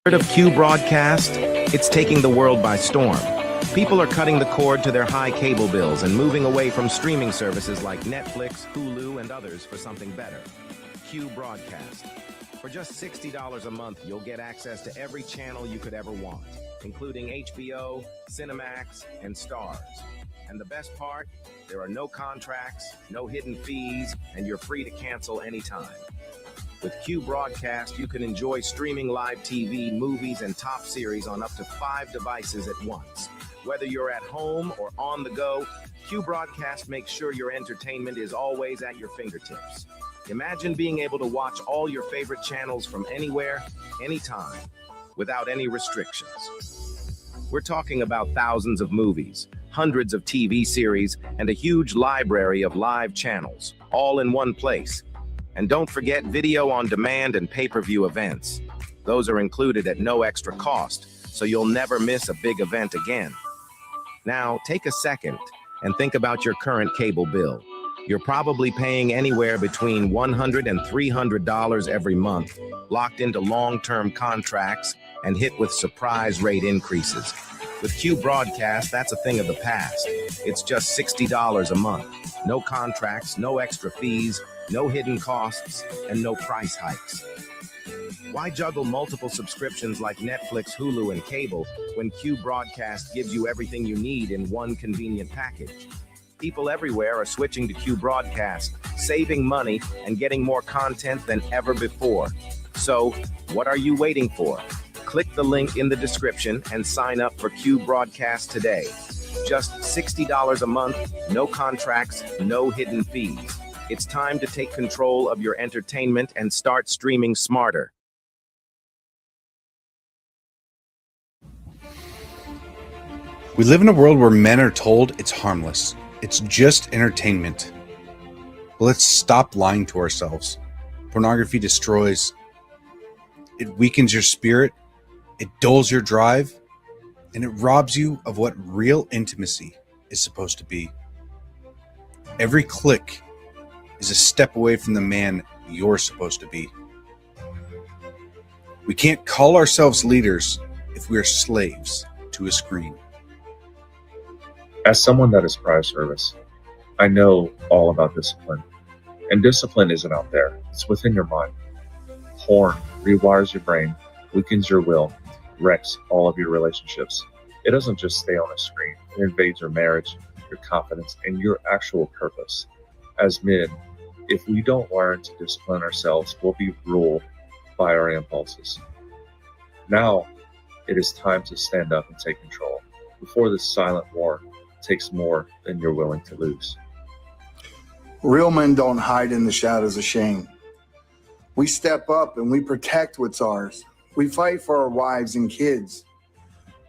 Heard of Q broadcast? It's taking the world by storm. People are cutting the cord to their high cable bills and moving away from streaming services like Netflix, Hulu, and others for something better. Q broadcast. For just $60 a month, you'll get access to every channel you could ever want, including HBO, Cinemax, and Starz. And the best part? There are no contracts, no hidden fees, and you're free to cancel anytime. With Q Broadcast, you can enjoy streaming live TV, movies, and top series on up to 5 devices at once. Whether you're at home or on the go, Q Broadcast makes sure your entertainment is always at your fingertips. Imagine being able to watch all your favorite channels from anywhere, anytime, without any restrictions. We're talking about thousands of movies, hundreds of TV series, and a huge library of live channels, all in one place. And don't forget video on demand and pay-per-view events. Those are included at no extra cost, so you'll never miss a big event again. Now, take a second and think about your current cable bill. You're probably paying anywhere between $100 and $300 every month, locked into long-term contracts and hit with surprise rate increases. With Q Broadcast, that's a thing of the past. It's just $60 a month. No contracts, no extra fees, no hidden costs, and no price hikes. Why juggle multiple subscriptions like Netflix, Hulu, and cable when Q Broadcast gives you everything you need in one convenient package? People everywhere are switching to Q Broadcast, saving money and getting more content than ever before. So, what are you waiting for? Click the link in the description and sign up for Q Broadcast today. Just $60 a month, no contracts, no hidden fees. It's time to take control of your entertainment and start streaming smarter. We live in a world where men are told it's harmless. It's just entertainment. But let's stop lying to ourselves. Pornography destroys. It weakens your spirit. It dulls your drive. And it robs you of what real intimacy is supposed to be. Every click is a step away from the man you're supposed to be. We can't call ourselves leaders if we are slaves to a screen. As someone that is prior service, I know all about discipline. And discipline isn't out there, it's within your mind. Porn rewires your brain, weakens your will, wrecks all of your relationships. It doesn't just stay on a screen, it invades your marriage, your confidence, and your actual purpose. As men, if we don't learn to discipline ourselves, we'll be ruled by our impulses. Now, it is time to stand up and take control before this silent war takes more than you're willing to lose. Real men don't hide in the shadows of shame. We step up and we protect what's ours. We fight for our wives and kids,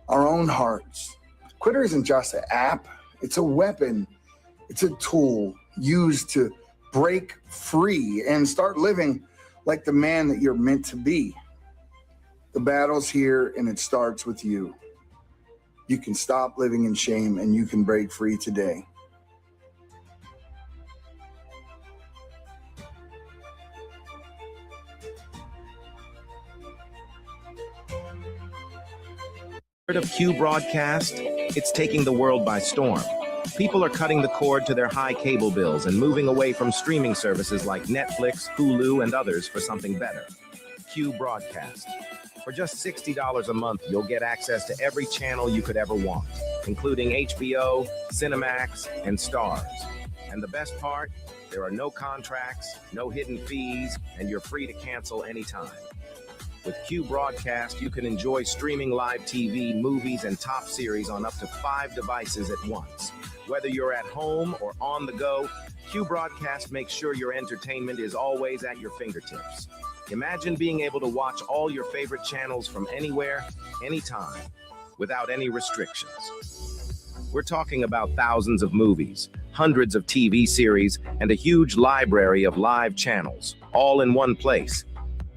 our own hearts. Twitter isn't just an app, it's a weapon. It's a tool used to break free and start living like the man that you're meant to be. The battle's here and it starts with you. You can stop living in shame and you can break free today. Heard of Q broadcast? It's taking the world by storm. People are cutting the cord to their high cable bills and moving away from streaming services like Netflix, Hulu, and others for something better. Q broadcast. For just $60 a month, you'll get access to every channel you could ever want, including HBO, Cinemax, and Starz. And the best part? There are no contracts, no hidden fees, and you're free to cancel anytime. With Q Broadcast, you can enjoy streaming live TV, movies, and top series on up to 5 devices at once. Whether you're at home or on the go, Q Broadcast makes sure your entertainment is always at your fingertips. Imagine being able to watch all your favorite channels from anywhere, anytime, without any restrictions. We're talking about thousands of movies, hundreds of TV series, and a huge library of live channels, all in one place.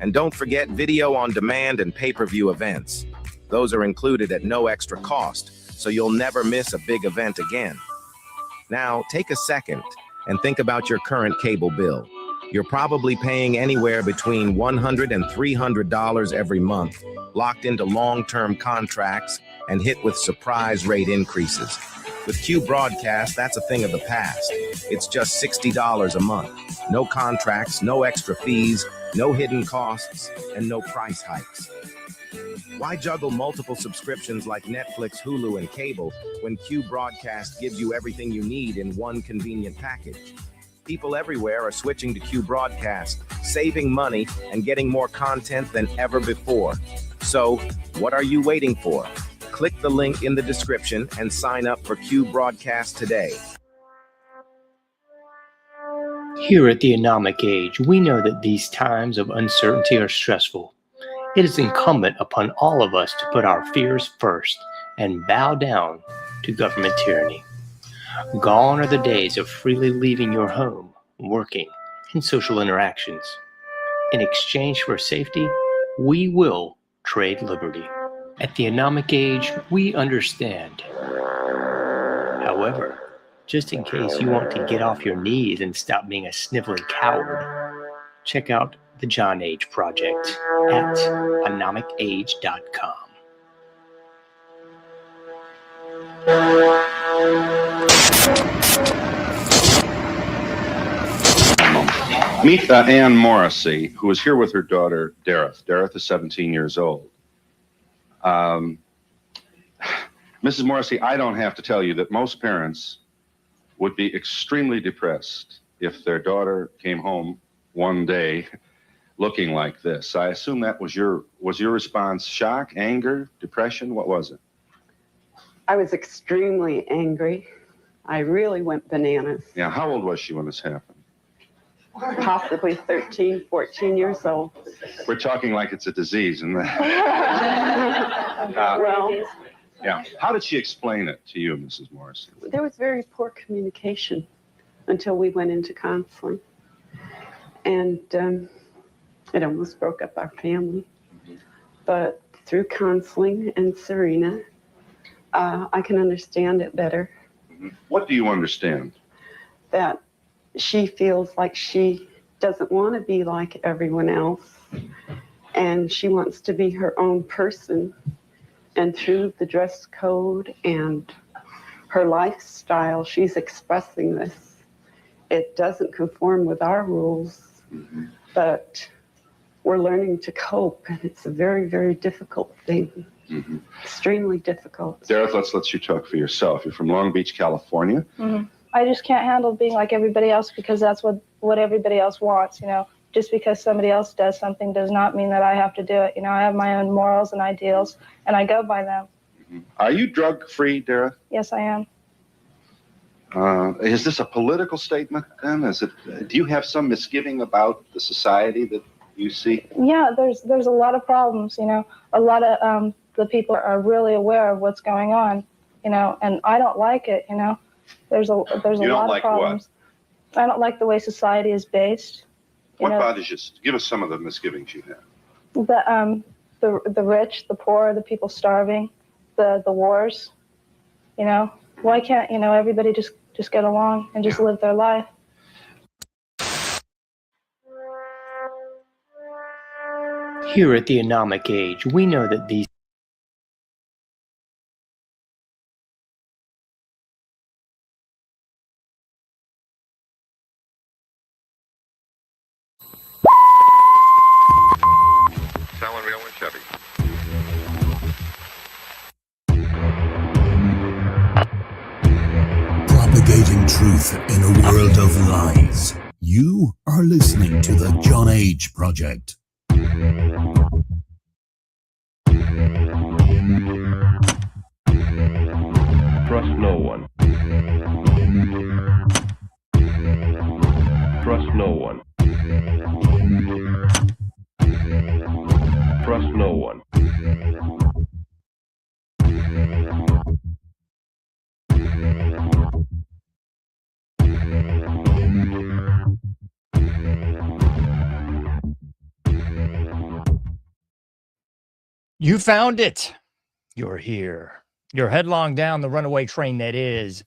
And don't forget video on demand and pay-per-view events. Those are included at no extra cost, so you'll never miss a big event again. Now, take a second and think about your current cable bill. You're probably paying anywhere between $100 and $300 every month, locked into long-term contracts, and hit with surprise rate increases. With Q Broadcast, that's a thing of the past. It's just $60 a month. No contracts, no extra fees, no hidden costs, and no price hikes. Why juggle multiple subscriptions like Netflix, Hulu, and cable when Q Broadcast gives you everything you need in one convenient package? People everywhere are switching to Q Broadcast, saving money and getting more content than ever before. So, what are you waiting for? Click the link in the description and sign up for Q Broadcast today. Here at the Anomic Age, we know that these times of uncertainty are stressful. It is incumbent upon all of us to put our fears first and bow down to government tyranny. Gone are the days of freely leaving your home, working, and social interactions. In exchange for safety, we will trade liberty. At the Anomic Age, we understand. However, just in case you want to get off your knees and stop being a sniveling coward, check out the John Age Project at anomicage.com. Meet Ann Morrissey, who is here with her daughter, Dareth. Dareth is 17 years old. Mrs. Morrissey, I don't have to tell you that most parents would be extremely depressed if their daughter came home one day looking like this. I assume that was your response. Shock, anger, depression? What was it? I was extremely angry. I really went bananas. Yeah, how old was she when this happened? Possibly 13, 14 years old. We're talking like it's a disease, isn't it? Well, Yeah. How did she explain it to you, Mrs. Morrissey? there was very poor communication until we went into counseling. And it almost broke up our family. But through counseling and Serena, I can understand it better. What do you understand? That she feels like she doesn't want to be like everyone else. And she wants to be her own person. And through the dress code and her lifestyle, she's expressing this. It doesn't conform with our rules, but we're learning to cope, and it's a very, very difficult thing. Extremely difficult. Dareth, let's let you talk for yourself. You're from Long Beach, California. I just can't handle being like everybody else because that's what everybody else wants, you know. Just because somebody else does something does not mean that I have to do it. You know, I have my own morals and ideals, and I go by them. Are you drug-free, Dareth? Yes, I am. Is this a political statement then? Do you have some misgiving about the society that you see? Yeah, there's a lot of problems, you know. A lot of the people are really aware of what's going on, you know, and I don't like it, you know. There's a lot of problems. I don't like the way society is based. What bothers you? Give us some of the misgivings you have. The rich, the poor, the people starving, the wars, you know. Why can't, you know, everybody just get along and just live their life? Here at the Anomic Age, we know that these Selling real and Chevy. Propagating truth in a world of lies. You are listening to the John Age Project. Trust no one. Trust no one. Trust no one. You found it. You're here. You're headlong down the runaway train that is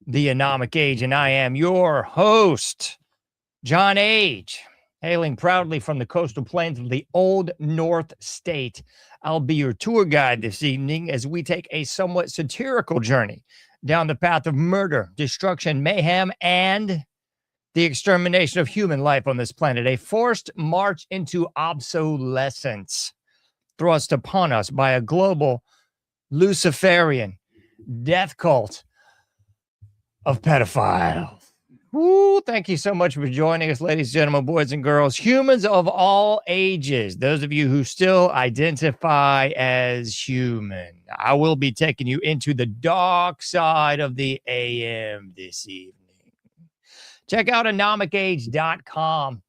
the Anomic Age, and I am your host, John Age. hailing proudly from the coastal plains of the Old North State. I'll be your tour guide this evening as we take a somewhat satirical journey down the path of murder, destruction, mayhem, and the extermination of human life on this planet. A forced march into obsolescence thrust upon us by a global Luciferian death cult of pedophiles. Woo, thank you so much for joining us, ladies, gentlemen, boys and girls, humans of all ages, those of you who still identify as human. I will be taking you into the dark side of the AM this evening. Check out anomicage.com.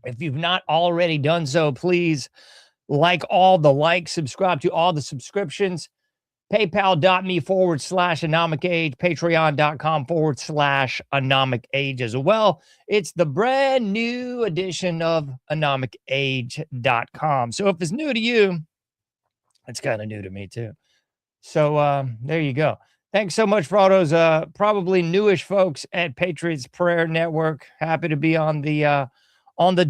If you've not already done so, please like all the likes, subscribe to all the subscriptions. PayPal.me/AnomicAge, Patreon.com/AnomicAge as well. It's the brand new edition of AnomicAge.com. So if it's new to you, it's kind of new to me too. So there you go. Thanks so much for all those probably newish folks at Patriots Prayer Network. Happy to be on the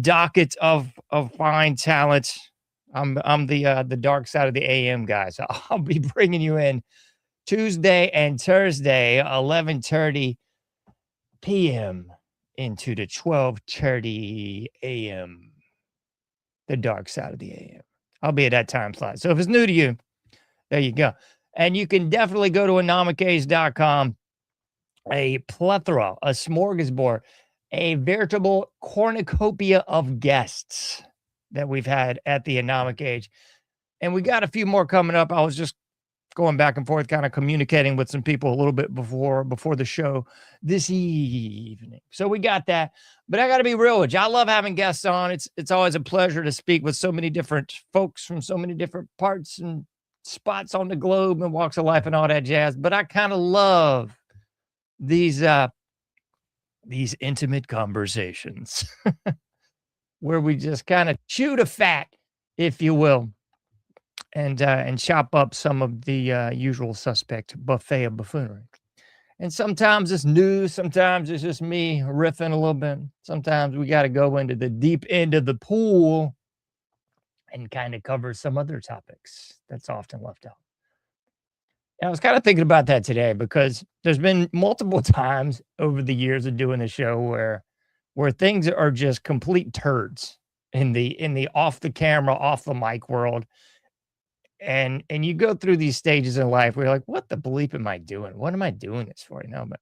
docket of fine talent. I'm the dark side of the AM guy, so I'll be bringing you in Tuesday and Thursday, 11:30 p.m. into the 12:30 a.m. The dark side of the AM. I'll be at that time slot. So if it's new to you, there you go. And you can definitely go to anomicage.com. A plethora, a smorgasbord, a veritable cornucopia of guests that we've had at the Anomic Age. And we got a few more coming up. I was just going back and forth, kind of communicating with some people a little bit before the show this evening. So we got that. But I got to be real with you. I love having guests on. It's always a pleasure to speak with so many different folks from so many different parts and spots on the globe and walks of life and all that jazz. But I kind of love these intimate conversations where we just kind of chew the fat, if you will, and chop up some of the usual suspect buffet of buffoonery. And sometimes it's news, sometimes it's just me riffing a little bit. Sometimes we got to go into the deep end of the pool and kind of cover some other topics that's often left out. And I was kind of thinking about that today because there's been multiple times over the years of doing the show where things are just complete turds in the off the camera, off the mic world. And you go through these stages in life where you're like, what the bleep am I doing? What am I doing this for? You know, but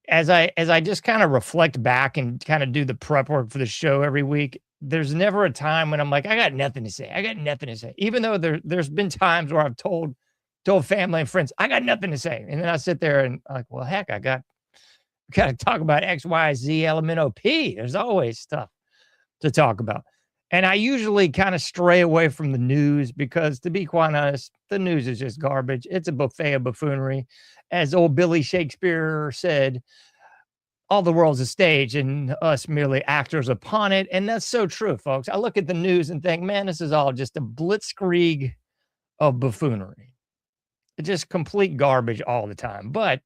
as I just kind of reflect back and kind of do the prep work for the show every week, there's never a time when I'm like, I got nothing to say. I got nothing to say. Even though there's been times where I've told family and friends, I got nothing to say. And then I sit there and I'm like, well, heck, we got to talk about X, Y, Z, element, OP. There's always stuff to talk about. And I usually kind of stray away from the news because, to be quite honest, the news is just garbage. It's a buffet of buffoonery. As old Billy Shakespeare said, all the world's a stage and us merely actors upon it. And that's so true, folks. I look at the news and think, man, this is all just a blitzkrieg of buffoonery. It's just complete garbage all the time. But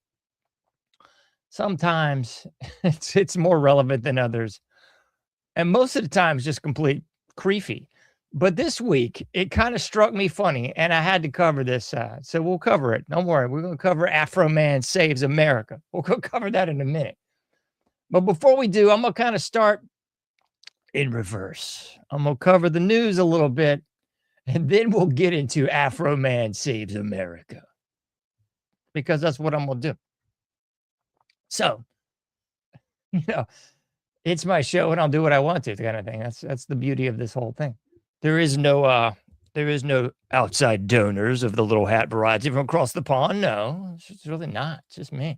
sometimes it's more relevant than others. And most of the time it's just complete creepy. But this week, it kind of struck me funny, and I had to cover this. So we'll cover it. Don't worry. We're going to cover Afroman Saves America. We'll go cover that in a minute. But before we do, I'm going to kind of start in reverse. I'm going to cover the news a little bit, and then we'll get into Afroman Saves America, because that's what I'm going to do. So, it's my show, and I'll do what I want to, kind of thing. That's the beauty of this whole thing. There is no outside donors of the little hat variety from across the pond. No, it's really not. It's just me.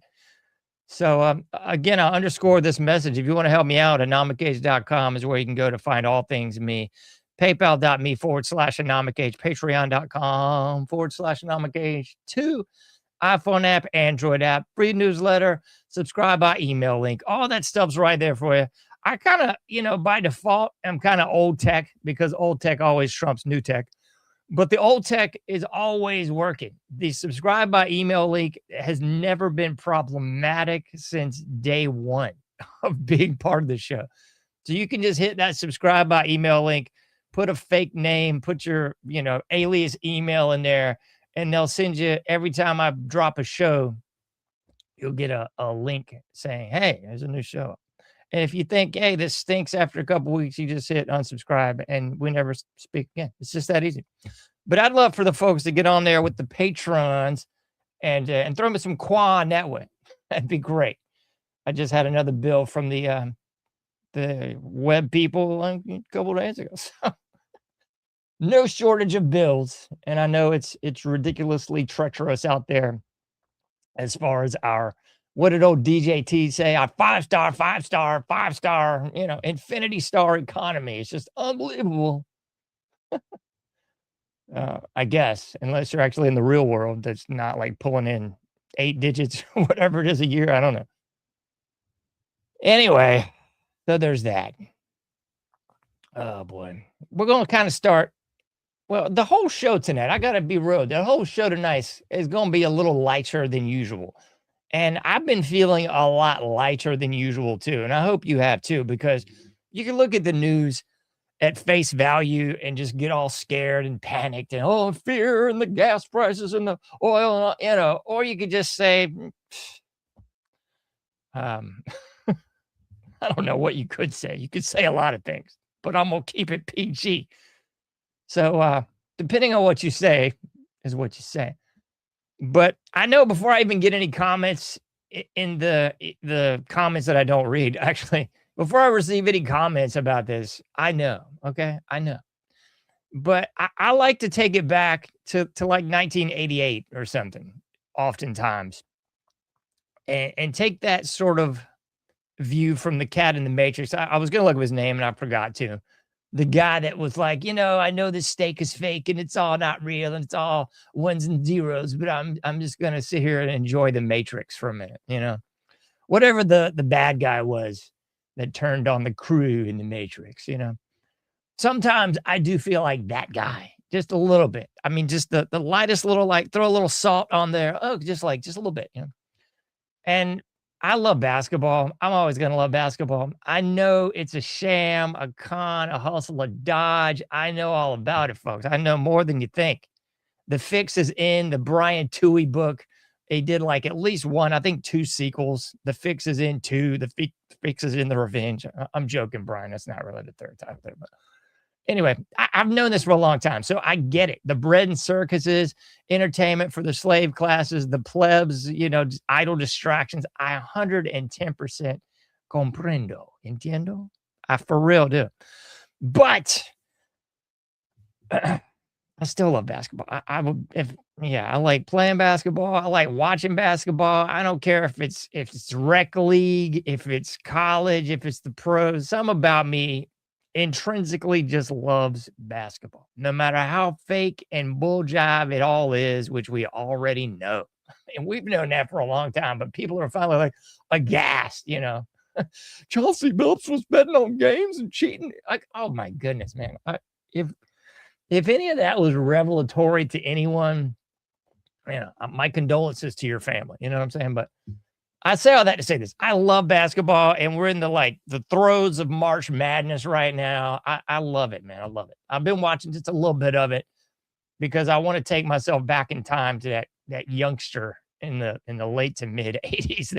So, again, I'll underscore this message. If you want to help me out, anomicage.com is where you can go to find all things me. PayPal.me/anomicage, Patreon.com/anomicage, 2 iPhone app, Android app, free newsletter, subscribe by email link. All that stuff's right there for you. I kind of, by default, I'm kind of old tech because old tech always trumps new tech. But the old tech is always working. The subscribe by email link has never been problematic since day one of being part of the show. So you can just hit that subscribe by email link, put a fake name, put your, alias email in there, and they'll send you every time I drop a show, you'll get a link saying, hey, there's a new show. And if you think, hey, this stinks after a couple weeks, you just hit unsubscribe and we never speak again. It's just that easy. But I'd love for the folks to get on there with the patrons and throw me some quan that way. That'd be great. I just had another bill from the web people a couple of days ago. So no shortage of bills. And I know it's ridiculously treacherous out there as far as our, what did old DJT say? Our 5-star, 5-star, 5-star, infinity star economy. It's just unbelievable. I guess, unless you're actually in the real world, that's not like pulling in 8 digits, whatever it is a year. I don't know. Anyway, so there's that. Oh boy. We're going to kind of start. Well, the whole show tonight, I got to be real. The whole show tonight is going to be a little lighter than usual. And I've been feeling a lot lighter than usual too. And I hope you have too, because you can look at the news at face value and just get all scared and panicked and, fear and the gas prices and the oil, or you could just say, I don't know what you could say. You could say a lot of things, but I'm going to keep it PG. So, depending on what you say is what you say. But I know before I even get any comments in the comments that I don't read, actually, before I receive any comments about this, I know, okay? I know. But I like to take it back to like 1988 or something, oftentimes, and take that sort of view from the cat in the Matrix. I was going to look up his name and I forgot to. The guy that was like, I know this steak is fake and it's all not real and it's all ones and zeros, but I'm just going to sit here and enjoy the Matrix for a minute, whatever the bad guy was that turned on the crew in the Matrix, Sometimes I do feel like that guy, just a little bit. I mean, just the lightest little, like throw a little salt on there. Oh, just a little bit, And I love basketball. I'm always going to love basketball. I know it's a sham, a con, a hustle, a dodge. I know all about it, folks. I know more than you think. The Fix is in the Brian Toohey book. They did like at least one, I think 2 sequels. The Fix is in 2. The Fix is in the Revenge. I'm joking, Brian. That's not really the third time there, but anyway, I've known this for a long time, so I get it. The bread and circuses, entertainment for the slave classes, the plebs, idle distractions. I 110% comprendo. Entiendo? I for real do. But I still love basketball. I like playing basketball. I like watching basketball. I don't care if it's rec league, if it's college, if it's the pros. Something about me intrinsically just loves basketball, no matter how fake and bull jive it all is, which we already know. And we've known that for a long time, but people are finally like aghast, Chelsea Billups was betting on games and cheating. Like, oh my goodness, man. If any of that was revelatory to anyone, my condolences to your family. You know what I'm saying? But I say all that to say this. I love basketball, and we're in the throes of March Madness right now. I love it, man. I love it. I've been watching just a little bit of it because I want to take myself back in time to that youngster in the late to mid 80s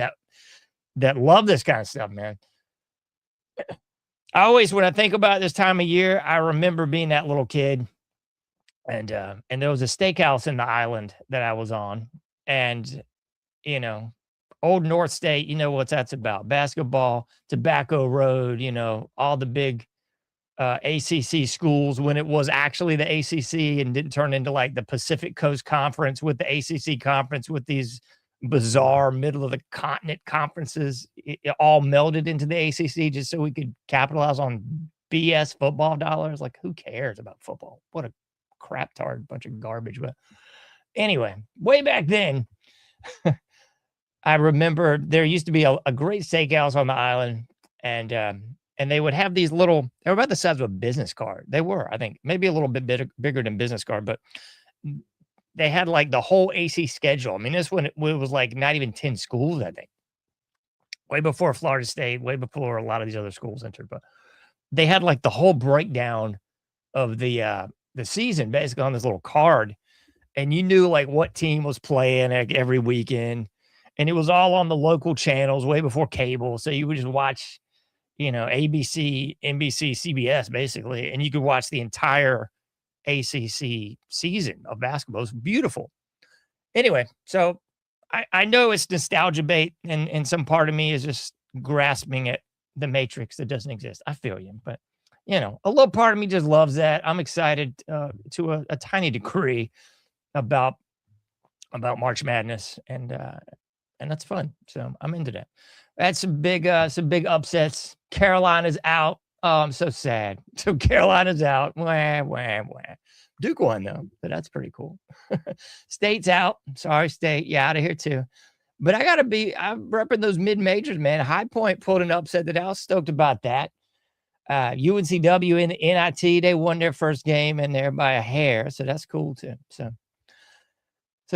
that love this kind of stuff, man. I always, when I think about this time of year, I remember being that little kid, and there was a steakhouse in the island that I was on, and Old North State, what that's about. Basketball, Tobacco Road, all the big ACC schools when it was actually the ACC and didn't turn into like the Pacific Coast Conference with the ACC conference with these bizarre middle of the continent conferences. It all melded into the ACC just so we could capitalize on BS football dollars. Like, who cares about football? What a crap tard bunch of garbage. But anyway, way back then, I remember there used to be a great steakhouse on the island, and they would have these little, they were about the size of a business card. They were, I think, maybe a little bit bigger than business card, but they had like the whole AC schedule. I mean, this one, it was like not even 10 schools, I think. Way before Florida State, way before a lot of these other schools entered. But they had like the whole breakdown of the season basically on this little card, and you knew like what team was playing like, every weekend, and it was all on the local channels way before cable. So you would just watch, ABC, NBC, CBS basically, and you could watch the entire ACC season of basketball. It was beautiful. Anyway, so I know it's nostalgia bait, and some part of me is just grasping at the matrix that doesn't exist. I feel you, but a little part of me just loves that. I'm excited to a tiny degree about March Madness, and that's fun. So I'm into that. That's some big upsets. Carolina's out. Oh, I'm so sad. So Carolina's out. Wah, wah, wah. Duke won though, but that's pretty cool. State's out. Sorry, State. Yeah, out of here too. But I'm repping those mid majors, man. High Point pulled an upset that I was stoked about that. UNCW in the NIT, they won their first game in there by a hair, so that's cool too. So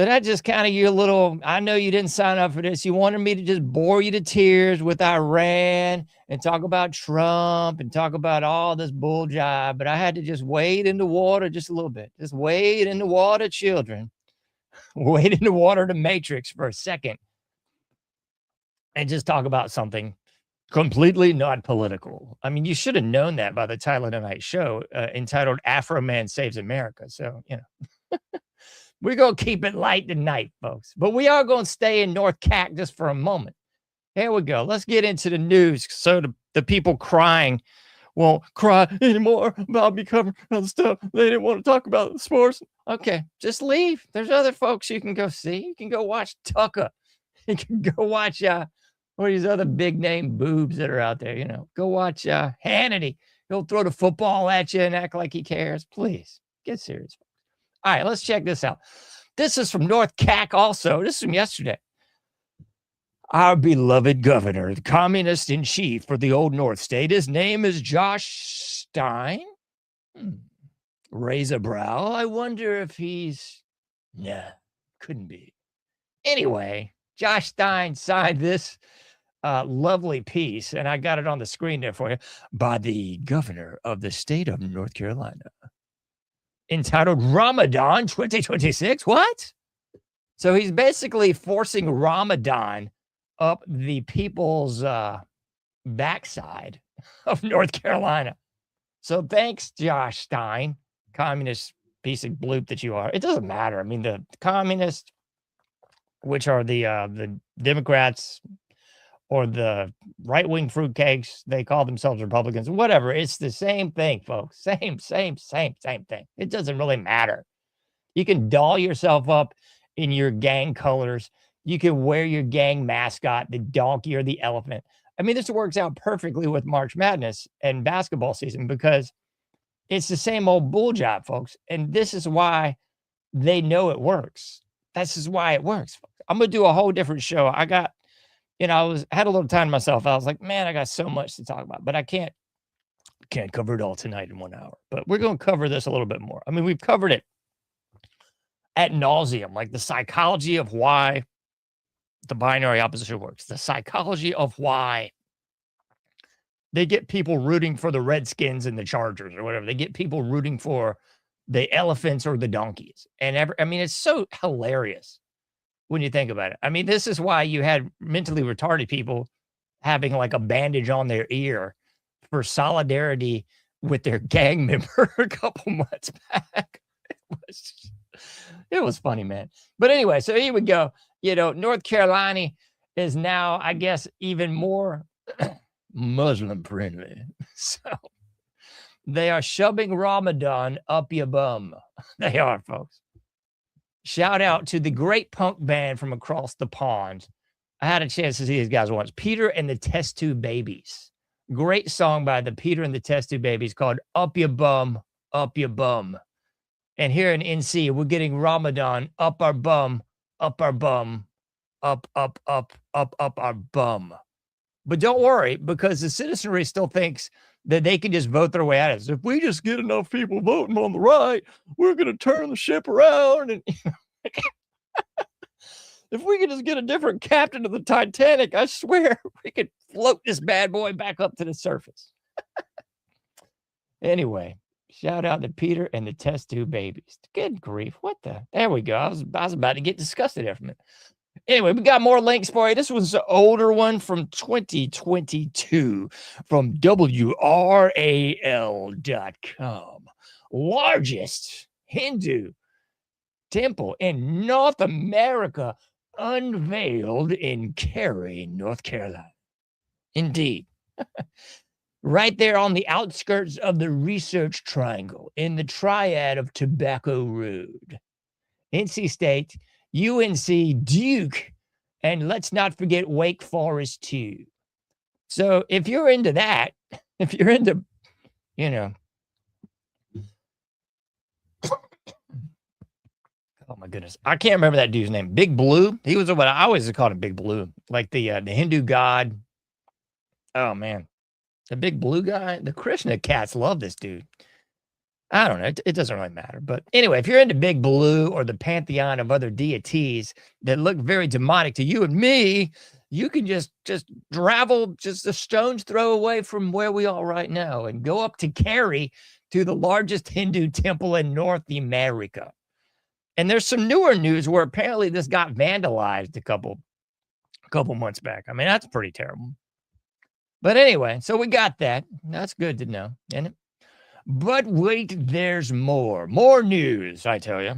that just kind of your little, I know you didn't sign up for this. You wanted me to just bore you to tears with Iran and talk about Trump and talk about all this bull jive, but I had to just wade in the water just a little bit. Just wade in the water, children. Wade in the water, the matrix for a second and just talk about something completely not political. I mean, you should have known that by the title of tonight's show, entitled Afroman Saves America. So, we're going to keep it light tonight, folks. But we are going to stay in North Cac just for a moment. Here we go. Let's get into the news so the people crying won't cry anymore about me covering other stuff. They didn't want to talk about sports. Okay, just leave. There's other folks you can go see. You can go watch Tucker. You can go watch what are these other big name boobs that are out there, Go watch Hannity. He'll throw the football at you and act like he cares. Please, get serious. All right, let's check this out. This is from North Cac also. This is from yesterday. Our beloved governor, the communist in chief for the old North State, his name is Josh Stein. Raise a brow. I wonder if he's... Nah, couldn't be. Anyway, Josh Stein signed this lovely piece, and I got it on the screen there for you, by the governor of the state of North Carolina, entitled Ramadan 2026. What? So he's basically forcing Ramadan up the people's backside of North Carolina. So thanks, Josh Stein, communist piece of bloop that you are. It doesn't matter. I mean, the communists, which are the Democrats or the right-wing fruitcakes, they call themselves Republicans, whatever. It's the same thing, folks. Same thing. It doesn't really matter. You can doll yourself up in your gang colors. You can wear your gang mascot, the donkey or the elephant. I mean, this works out perfectly with March Madness and basketball season because it's the same old bull job, folks. And this is why they know it works. This is why it works. I'm going to do a whole different show. I got, I had a little time to myself. I was like, man, I got so much to talk about, but I can't cover it all tonight in 1 hour. But we're going to cover this a little bit more. I mean, we've covered it ad nauseum, like the psychology of why the binary opposition works, the psychology of why they get people rooting for the Redskins and the Chargers or whatever. They get people rooting for the elephants or the donkeys. And it's so hilarious when you think about it. I mean, this is why you had mentally retarded people having like a bandage on their ear for solidarity with their gang member a couple months back. It was funny, man. But anyway, so here we go. North Carolina is now, I guess, even more Muslim friendly. So they are shoving Ramadan up your bum. They are, folks. Shout out to the great punk band from across the pond. I had a chance to see these guys once. Peter and the Test Tube Babies. Great song by the Peter and the Test Tube Babies called Up Your Bum, Up Your Bum. And here in NC, we're getting Ramadan up our bum, up our bum, up our bum. But don't worry, because the citizenry still thinks that they can just vote their way out of it. So if we just get enough people voting on the right, we're going to turn the ship around. And if we could just get a different captain of the Titanic, I swear we could float this bad boy back up to the surface. Anyway, shout out to Peter and the test tube babies. Good grief. What the? There we go. I was about to get disgusted there from it. Anyway, we got more links for you. This was an older one from 2022 from WRAL.com. Largest Hindu temple in North America unveiled in Cary, North Carolina. Indeed. Right there on the outskirts of the Research Triangle in the triad of Tobacco Road. NC State, UNC, Duke, and let's not forget Wake Forest too. So if you're into that, if you're into, you know, oh my goodness, I can't remember that dude's name. Big Blue. He was what I always called him, Big Blue, like the Hindu god. Oh man, the Big Blue guy. The Krishna cats love this dude. I don't know. It doesn't really matter. But anyway, if you're into Big Blue or the pantheon of other deities that look very demonic to you and me, you can just travel just a stone's throw away from where we are right now and go up to Cary to the largest Hindu temple in North America. And there's some newer news where apparently this got vandalized a couple months back. I mean, that's pretty terrible. But anyway, so we got that. That's good to know, isn't it? But wait, there's more. More news, I tell you.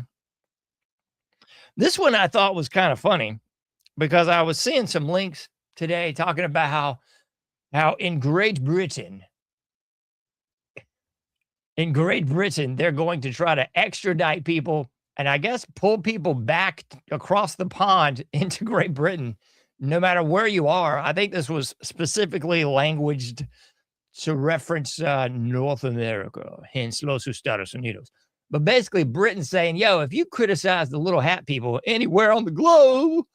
This one I thought was kind of funny because I was seeing some links today talking about how in Great Britain, they're going to try to extradite people and I guess pull people back across the pond into Great Britain, no matter where you are. I think this was specifically languaged to reference North America, hence Los Estados Unidos. But basically, Britain's saying, yo, if you criticize the little hat people anywhere on the globe,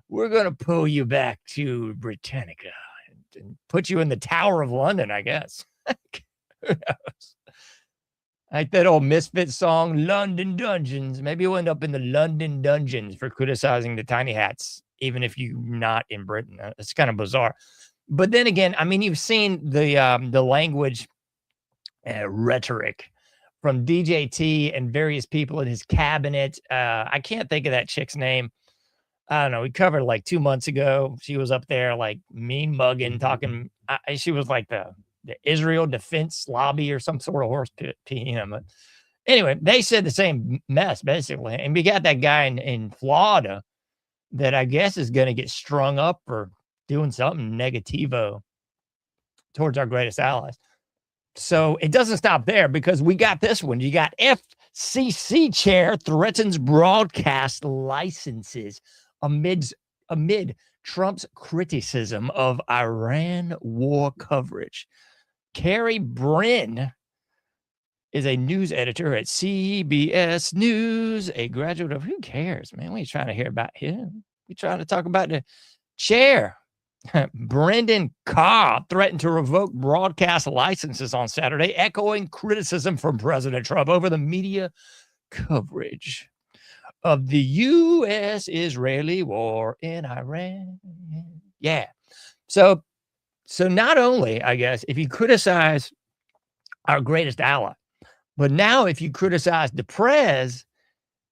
we're going to pull you back to Britannica and put you in the Tower of London, I guess. Who knows? Like that old Misfit song, London Dungeons. Maybe you'll end up in the London Dungeons for criticizing the tiny hats, even if you're not in Britain. It's kind of bizarre. But then again, I mean, you've seen the language rhetoric from DJT and various people in his cabinet. I can't think of that chick's name. I don't know. We covered it like 2 months ago. She was up there like mean mugging, talking. She was like the Israel Defense Lobby or some sort of horse PM. But anyway, they said the same mess basically. And we got that guy in Florida that I guess is going to get strung up for doing something negativo towards our greatest allies. So it doesn't stop there because we got this one. You got FCC chair threatens broadcast licenses amid Trump's criticism of Iran war coverage. Carrie Brin is a news editor at CBS News, a graduate of, who cares, man? We ain't trying to hear about him. We trying to talk about the chair. Brendan Carr threatened to revoke broadcast licenses on Saturday, echoing criticism from President Trump over the media coverage of the U.S.-Israeli war in Iran. Yeah. So not only, I guess, if you criticize our greatest ally, but now if you criticize the prez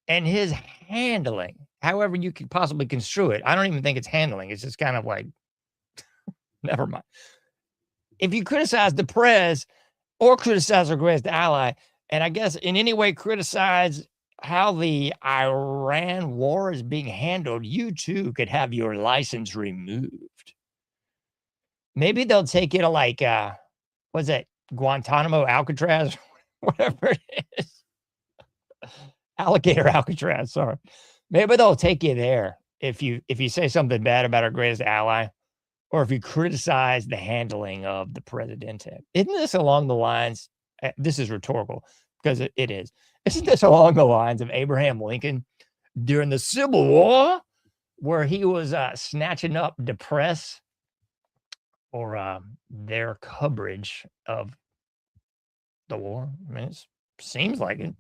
and his handling, however you could possibly construe it, I don't even think it's handling. It's just kind of like, never mind. If you criticize the prez or criticize our greatest ally, and I guess in any way criticize how the Iran war is being handled, you too could have your license removed. Maybe they'll take you to like, what's that, Guantanamo, Alcatraz, whatever it is. Alligator Alcatraz, sorry. Maybe they'll take you there if you say something bad about our greatest ally, or if you criticize the handling of the presidente. Isn't this along the lines, this is rhetorical, because it is. Isn't this along the lines of Abraham Lincoln during the Civil War, where he was snatching up the press or their coverage of the war? I mean, it seems like it.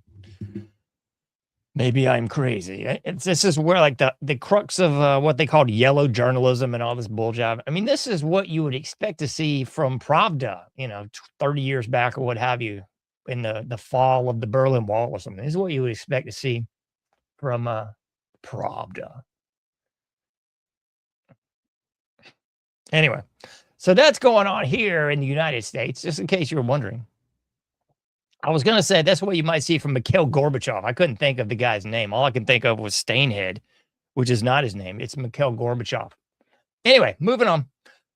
Maybe I'm crazy. This is where like the crux of what they called yellow journalism and all this bullshit. I mean, this is what you would expect to see from Pravda, 30 years back or what have you. in the fall of the Berlin Wall or something. This is what you would expect to see from Pravda. Anyway, so that's going on here in the United States, just in case you were wondering. I was going to say that's what you might see from Mikhail Gorbachev. I couldn't think of the guy's name. All I could think of was Stainhead, which is not his name. It's Mikhail Gorbachev. Anyway, moving on.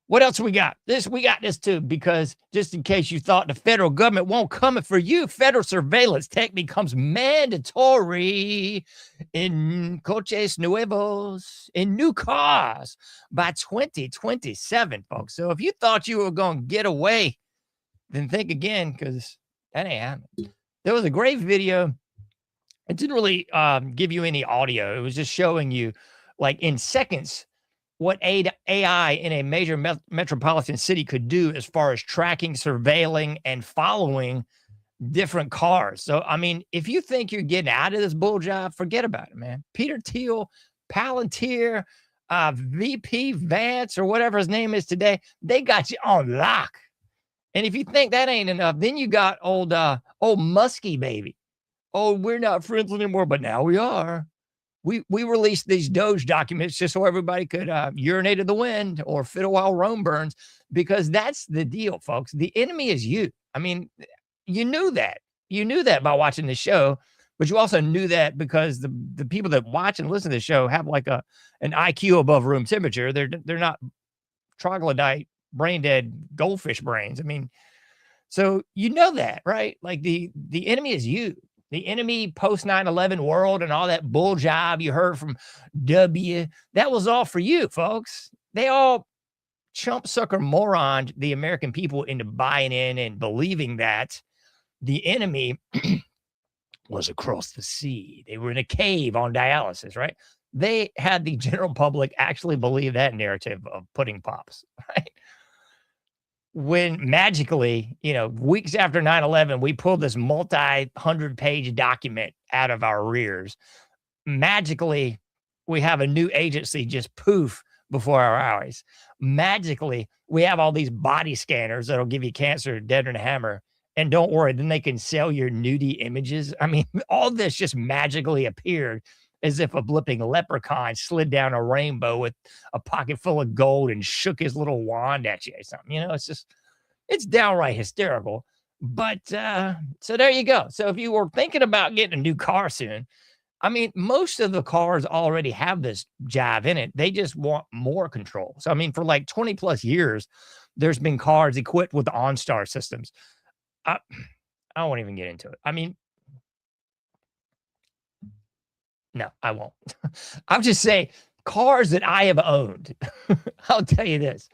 What else we got? We got this too, because just in case you thought the federal government won't come for you, federal surveillance tech becomes mandatory in coches nuevos, in new cars by 2027, folks. So if you thought you were going to get away, then think again, because that ain't happening. There was a great video. It didn't really give you any audio. It was just showing you, like in seconds, what AI in a major metropolitan city could do as far as tracking, surveilling, and following different cars. So, I mean, if you think you're getting out of this bull job, forget about it, man. Peter Thiel, Palantir, VP Vance, or whatever his name is today, they got you on lock. And if you think that ain't enough, then you got old Muskie baby. Oh, we're not friends anymore, but now we are. We released these Doge documents just so everybody could urinate in the wind or fiddle while Rome burns, because that's the deal, folks. The enemy is you. I mean, you knew that. You knew that by watching the show, but you also knew that because the people that watch and listen to the show have like an IQ above room temperature. They're not troglodyte, brain dead goldfish brains. I mean, so you know that, right? Like the enemy is you. The enemy post 9/11 world and all that bull job you heard from W, that was all for you, folks. They all chump sucker moroned the American people into buying in and believing that the enemy was across the sea. They were in a cave on dialysis, right? They had the general public actually believe that narrative of pudding pops, right? When magically, weeks after 9/11, we pulled this multi-100-page document out of our rears. Magically, we have a new agency just poof before our eyes. Magically, we have all these body scanners that'll give you cancer dead in a hammer. And don't worry, then they can sell your nudie images. I mean, all this just magically appeared as if a blipping leprechaun slid down a rainbow with a pocket full of gold and shook his little wand at you or something. It's downright hysterical. But so there you go. So if you were thinking about getting a new car soon, I mean, most of the cars already have this jive in it. They just want more control. So, I mean, for like 20 plus years, there's been cars equipped with OnStar systems. I won't even get into it. I mean, no, I won't. I'll just say cars that I have owned. I'll tell you this.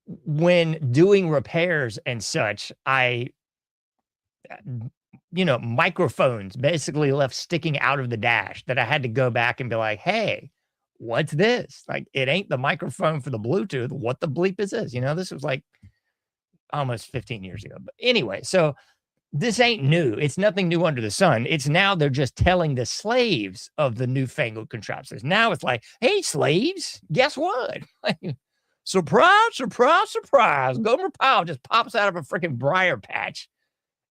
When doing repairs and such, microphones basically left sticking out of the dash that I had to go back and be like, hey, what's this? Like, it ain't the microphone for the Bluetooth. What the bleep is this? This was like almost 15 years ago. But anyway, so this ain't new. It's nothing new under the sun. It's now they're just telling the slaves of the newfangled contraptions. Now it's like, hey, slaves, guess what? Like, surprise, surprise, surprise. Gomer Pyle just pops out of a freaking briar patch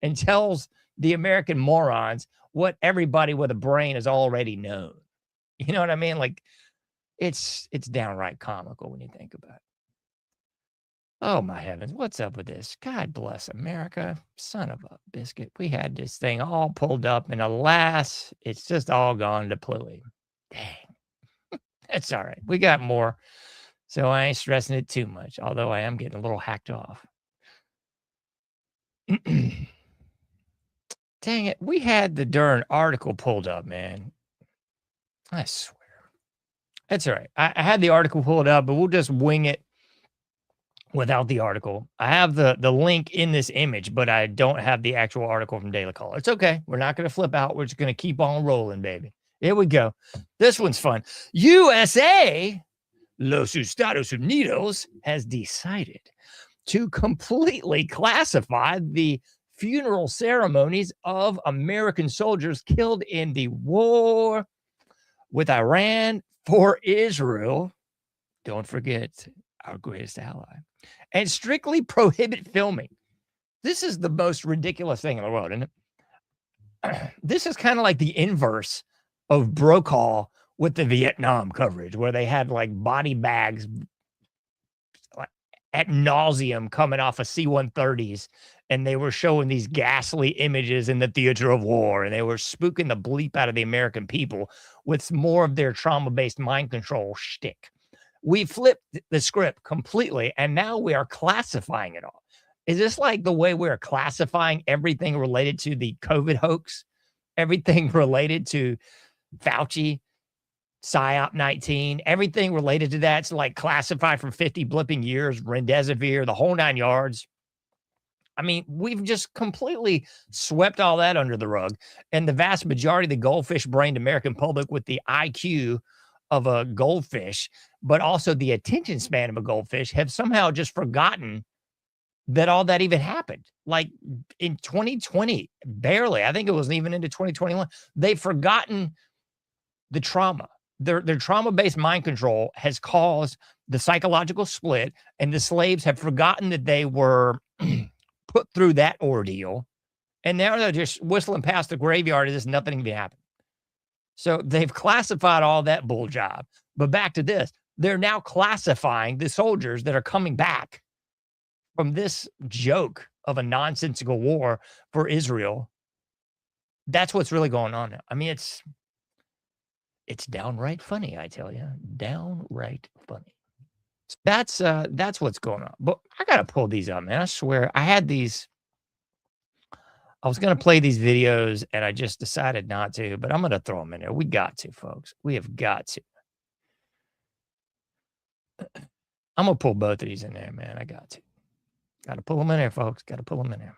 and tells the American morons what everybody with a brain has already known. You know what I mean? Like, it's downright comical when you think about it. Oh, my heavens. What's up with this? God bless America. Son of a biscuit. We had this thing all pulled up, and alas, it's just all gone to plooey. Dang. That's all right. We got more, so I ain't stressing it too much, although I am getting a little hacked off. Dang it. We had the darn article pulled up, man. I swear. That's all right. I had the article pulled up, but we'll just wing it without the article. I have the link in this image, but I don't have the actual article from Daily Caller. It's okay. We're not going to flip out. We're just going to keep on rolling, baby. Here we go. This one's fun. USA, Los Estados Unidos, has decided to completely classify the funeral ceremonies of American soldiers killed in the war with Iran for Israel. Don't forget our greatest ally. And strictly prohibit filming. This is the most ridiculous thing in the world, isn't it? This is kind of like the inverse of Brokaw with the Vietnam coverage, where they had like body bags at nauseum coming off of C-130s, and they were showing these ghastly images in the theater of war, and they were spooking the bleep out of the American people with more of their trauma-based mind control shtick. We flipped the script completely, and now we are classifying it all. Is this like the way we're classifying everything related to the COVID hoax? Everything related to Fauci, PSYOP 19, everything related to that's like classified for 50 blipping years, remdesivir, the whole 9 yards. I mean, we've just completely swept all that under the rug. And the vast majority of the goldfish-brained American public with the IQ of a goldfish, but also the attention span of a goldfish, have somehow just forgotten that all that even happened. Like in 2020, barely. I think it wasn't even into 2021. They've forgotten the trauma. Their trauma-based mind control has caused the psychological split, and the slaves have forgotten that they were put through that ordeal, and now they're just whistling past the graveyard as if nothing even happened. So they've classified all that bull job. But back to this, they're now classifying the soldiers that are coming back from this joke of a nonsensical war for Israel. That's what's really going on now. I mean, it's downright funny, I tell you. Downright funny. That's what's going on. But I gotta pull these up, man. I swear, I had these. I was gonna play these videos, and I just decided not to. But I'm gonna throw them in there. We got to, folks. We have got to. I'm gonna pull both of these in there, man. I got to. Got to pull them in there, folks. Got to pull them in there.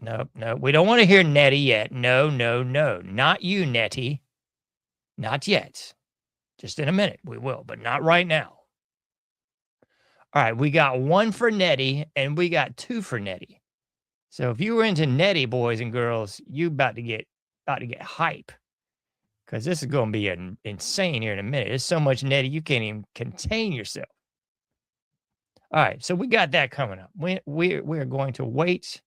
No, we don't want to hear Nettie yet. No, not you, Nettie. Not yet. Just in a minute, we will, but not right now. All right, we got one for Nettie, and we got two for Nettie. So if you were into Nettie, boys and girls, you about to get hype, because this is going to be insane here in a minute. There's so much Nettie, you can't even contain yourself. All right, so we got that coming up. We're going to wait,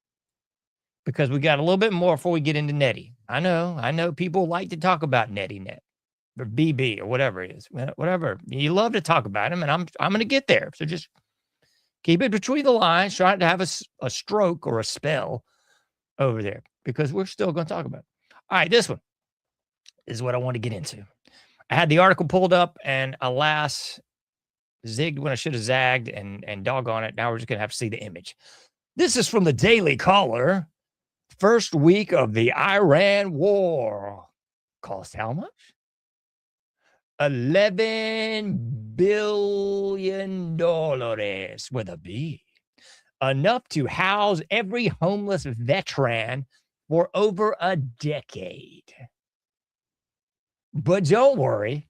because we got a little bit more before we get into Nettie. I know people like to talk about Nettie Net or BB or whatever it is. Whatever. You love to talk about him, and I'm going to get there. So just keep it between the lines. Try not to have a stroke or a spell over there, because we're still going to talk about it. All right, this one is what I want to get into. I had the article pulled up, and alas, zigged when I should have zagged, and doggone it, now we're just going to have to see the image. This is from the Daily Caller. First week of the Iran war. Cost how much? $11 billion with a B. Enough to house every homeless veteran for over a decade. But don't worry,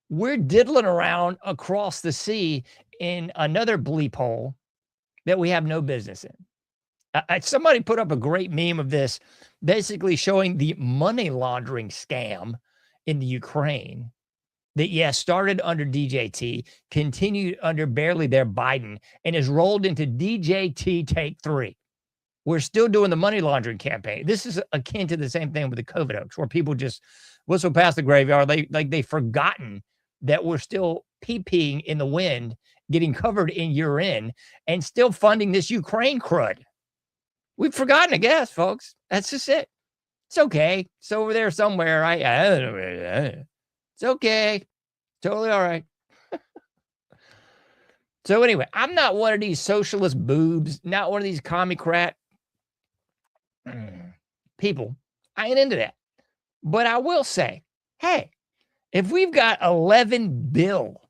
we're diddling around across the sea in another bleep hole that we have no business in. Somebody put up a great meme of this, basically showing the money laundering scam in the Ukraine that, started under DJT, continued under barely there Biden, and is rolled into DJT take 3. We're still doing the money laundering campaign. This is akin to the same thing with the COVID hoax, where people just whistle past the graveyard. They've forgotten that we're still pee-peeing in the wind, getting covered in urine, and still funding this Ukraine crud. We've forgotten, I guess, folks. That's just it. It's okay. It's over there somewhere. It's okay. Totally all right. So anyway, I'm not one of these socialist boobs, not one of these commie-crat people. I ain't into that. But I will say, hey, if we've got 11 bill,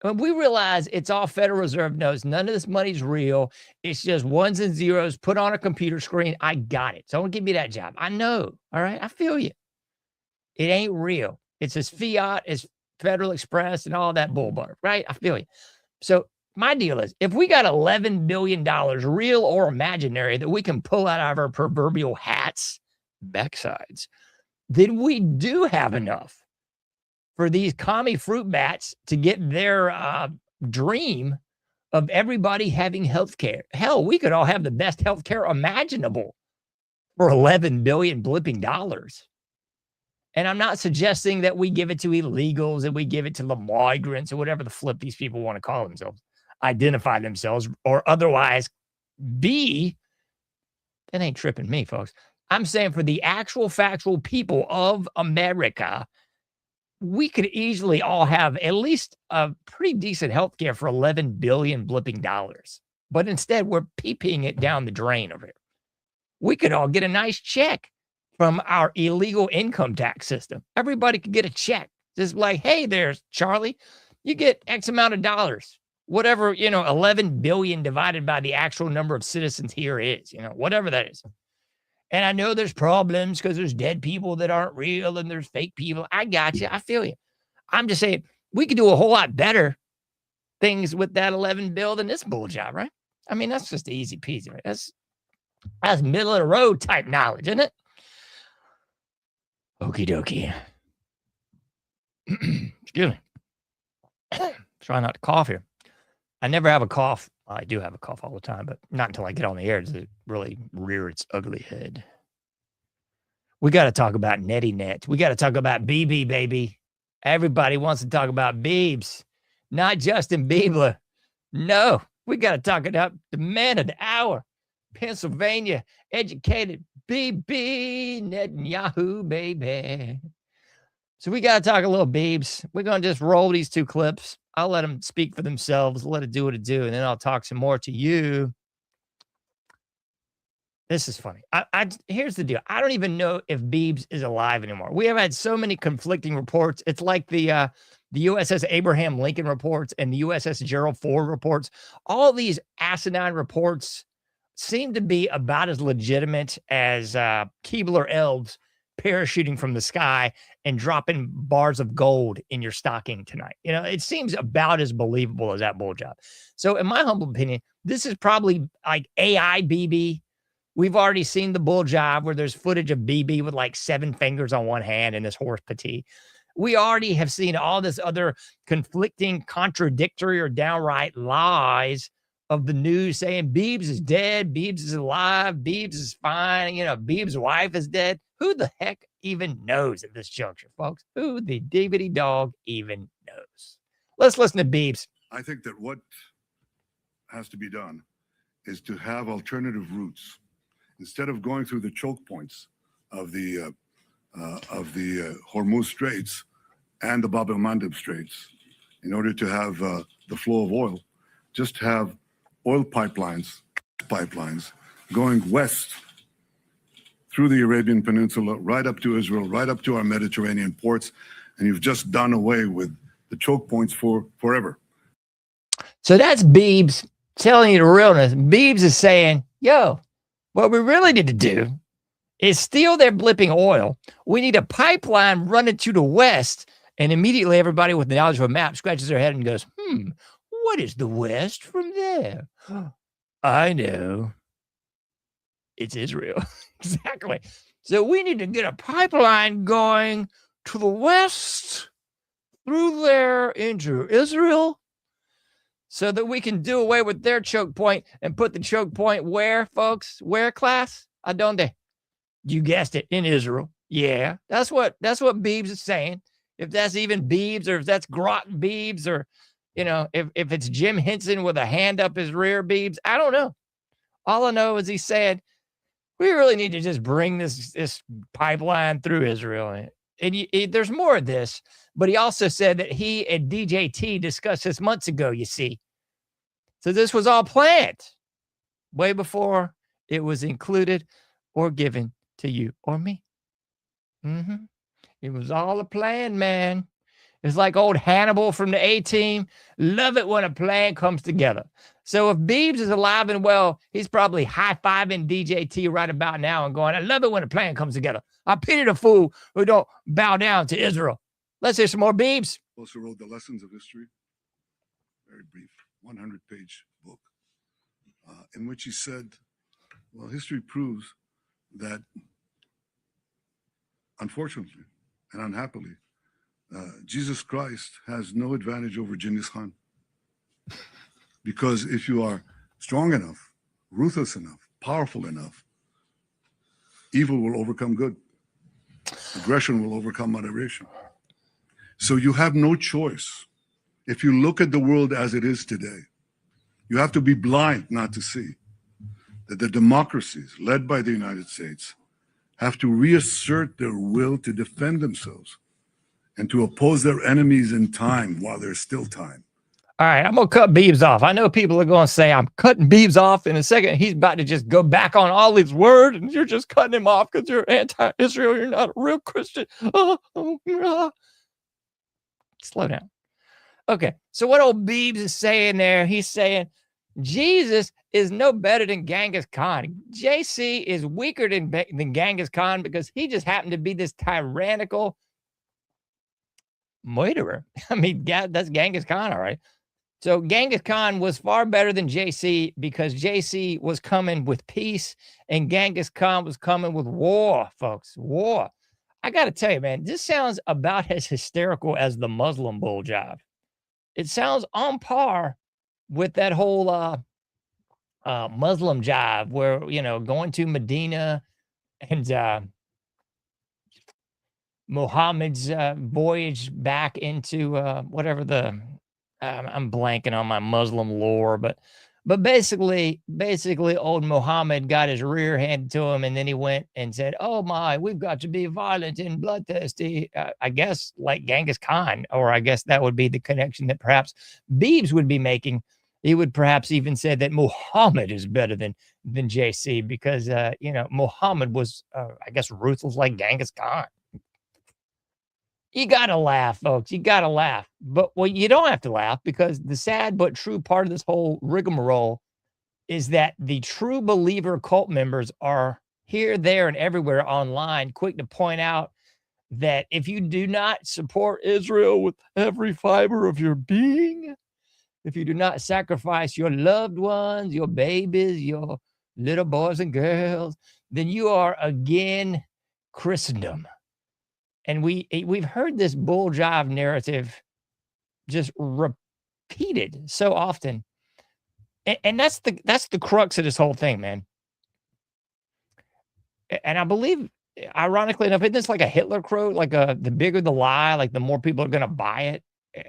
we realize it's all Federal Reserve notes. None of this money's real. It's just ones and zeros put on a computer screen. I got it. So don't give me that job. I know. All right. I feel you. It ain't real. It's as fiat as Federal Express and all that bull butter, right? I feel you. So my deal is, if we got $11 billion, real or imaginary, that we can pull out of our proverbial hats, backsides, then we do have enough for these commie fruit bats to get their dream of everybody having health care. Hell, we could all have the best health care imaginable for 11 billion blipping dollars. And I'm not suggesting that we give it to illegals and we give it to the migrants or whatever the flip these people want to call themselves, identify themselves, or otherwise be. That ain't tripping me, folks. I'm saying for the actual factual people of America, we could easily all have at least a pretty decent health care for 11 billion blipping dollars. But instead, we're peeing it down the drain over here. We could all get a nice check from our illegal income tax system. Everybody could get a check. Just like, hey, there's Charlie, you get X amount of dollars. Whatever, 11 billion divided by the actual number of citizens here is, whatever that is. And I know there's problems because there's dead people that aren't real and there's fake people. I got you. I feel you. I'm just saying we could do a whole lot better things with that 11 bill than this bull job, right? I mean, that's just easy peasy, right? That's middle of the road type knowledge, isn't it? Okie dokie. Excuse me. Try not to cough here. I never have a cough. Well, I do have a cough all the time, but not until I get on the air does it really rear its ugly head. We got to talk about Netty Net. We got to talk about BB, baby. Everybody wants to talk about Biebs, not Justin Bieber. No, we got to talk about the man of the hour, Pennsylvania educated BB Netanyahu, baby. So we got to talk a little Biebs. We're going to just roll these two clips. I'll let them speak for themselves, let it do what it do, and then I'll talk some more to you. This is funny. Here's the deal. I don't even know if Biebs is alive anymore. We have had so many conflicting reports. It's like the USS Abraham Lincoln reports and the USS Gerald Ford reports. All these asinine reports seem to be about as legitimate as Keebler elves parachuting from the sky and dropping bars of gold in your stocking tonight. It seems about as believable as that bull job. So in my humble opinion, this is probably like AI BB. We've already seen the bull job where there's footage of BB with like 7 fingers on one hand and this horse petite. We already have seen all this other conflicting, contradictory, or downright lies of the news saying Biebs is dead, Biebs is alive, Biebs is fine, Biebs' wife is dead. Who the heck even knows at this juncture, folks? Who the diggity dog even knows? Let's listen to Biebs. I think that what has to be done is to have alternative routes. Instead of going through the choke points of the Hormuz Straits and the Bab el-Mandeb Straits, in order to have the flow of oil, just have oil pipelines going west through the Arabian Peninsula, right up to Israel, right up to our Mediterranean ports, and you've just done away with the choke points for forever. So that's Biebs telling you the realness. Biebs is saying, yo, what we really need to do is steal their blipping oil. We need a pipeline running to the west, and immediately everybody with the knowledge of a map scratches their head and goes, what is the west from there? I know. It's Israel. Exactly. So we need to get a pipeline going to the west through there into Israel so that we can do away with their choke point and put the choke point where, folks? Where, class? Adonde? You guessed it, in Israel. Yeah, that's what Biebs is saying. If that's even Biebs, or if that's Groton Biebs, or if it's Jim Henson with a hand up his rear Biebs, I don't know. All I know is he said, we really need to just bring this pipeline through Israel. And there's more of this, but he also said that he and DJT discussed this months ago, you see. So this was all planned way before it was included or given to you or me. It was all a plan, man. It's like old Hannibal from the A-Team. Love it when a plan comes together. So if Biebs is alive and well, he's probably high-fiving DJT right about now and going, I love it when a plan comes together. I pity the fool who don't bow down to Israel. Let's hear some more Biebs. Also wrote The Lessons of History, very brief, 100-page book, in which he said, well, history proves that, unfortunately and unhappily, Jesus Christ has no advantage over Genghis Khan. Because if you are strong enough, ruthless enough, powerful enough, evil will overcome good. Aggression will overcome moderation. So you have no choice. If you look at the world as it is today, you have to be blind not to see that the democracies led by the United States have to reassert their will to defend themselves and to oppose their enemies in time while there's still time. All right, I'm going to cut Beebs off. I know people are going to say I'm cutting Beebs off in a second. He's about to just go back on all these words, and you're just cutting him off because you're anti-Israel. You're not a real Christian. Slow down. Okay, so what old Beebs is saying there, he's saying Jesus is no better than Genghis Khan. JC is weaker than Genghis Khan because he just happened to be this tyrannical murderer. I mean, that's Genghis Khan, all right. So Genghis Khan was far better than JC because JC was coming with peace and Genghis Khan was coming with war, folks. War. I got to tell you, man, this sounds about as hysterical as the Muslim bull jive. It sounds on par with that whole Muslim jive where, you know, going to Medina and Muhammad's voyage back into whatever the I'm blanking on my Muslim lore, but basically old Muhammad got his rear handed to him, and then he went and said, "Oh my, we've got to be violent and bloodthirsty." I guess like Genghis Khan, or I guess that would be the connection that perhaps Beebs would be making. He would perhaps even say that Muhammad is better than JC because you know, Muhammad was I guess ruthless like Genghis Khan. You got to laugh, folks. You got to laugh. But well, you don't have to laugh because the sad but true part of this whole rigmarole is that the true believer cult members are here, there, and everywhere online, quick to point out that if you do not support Israel with every fiber of your being, if you do not sacrifice your loved ones, your babies, your little boys and girls, then you are again Christendom. And we've heard this bull jive narrative just repeated so often. And that's the crux of this whole thing, man. And I believe, ironically enough, isn't this like a Hitler quote? Like the bigger the lie, like the more people are going to buy it.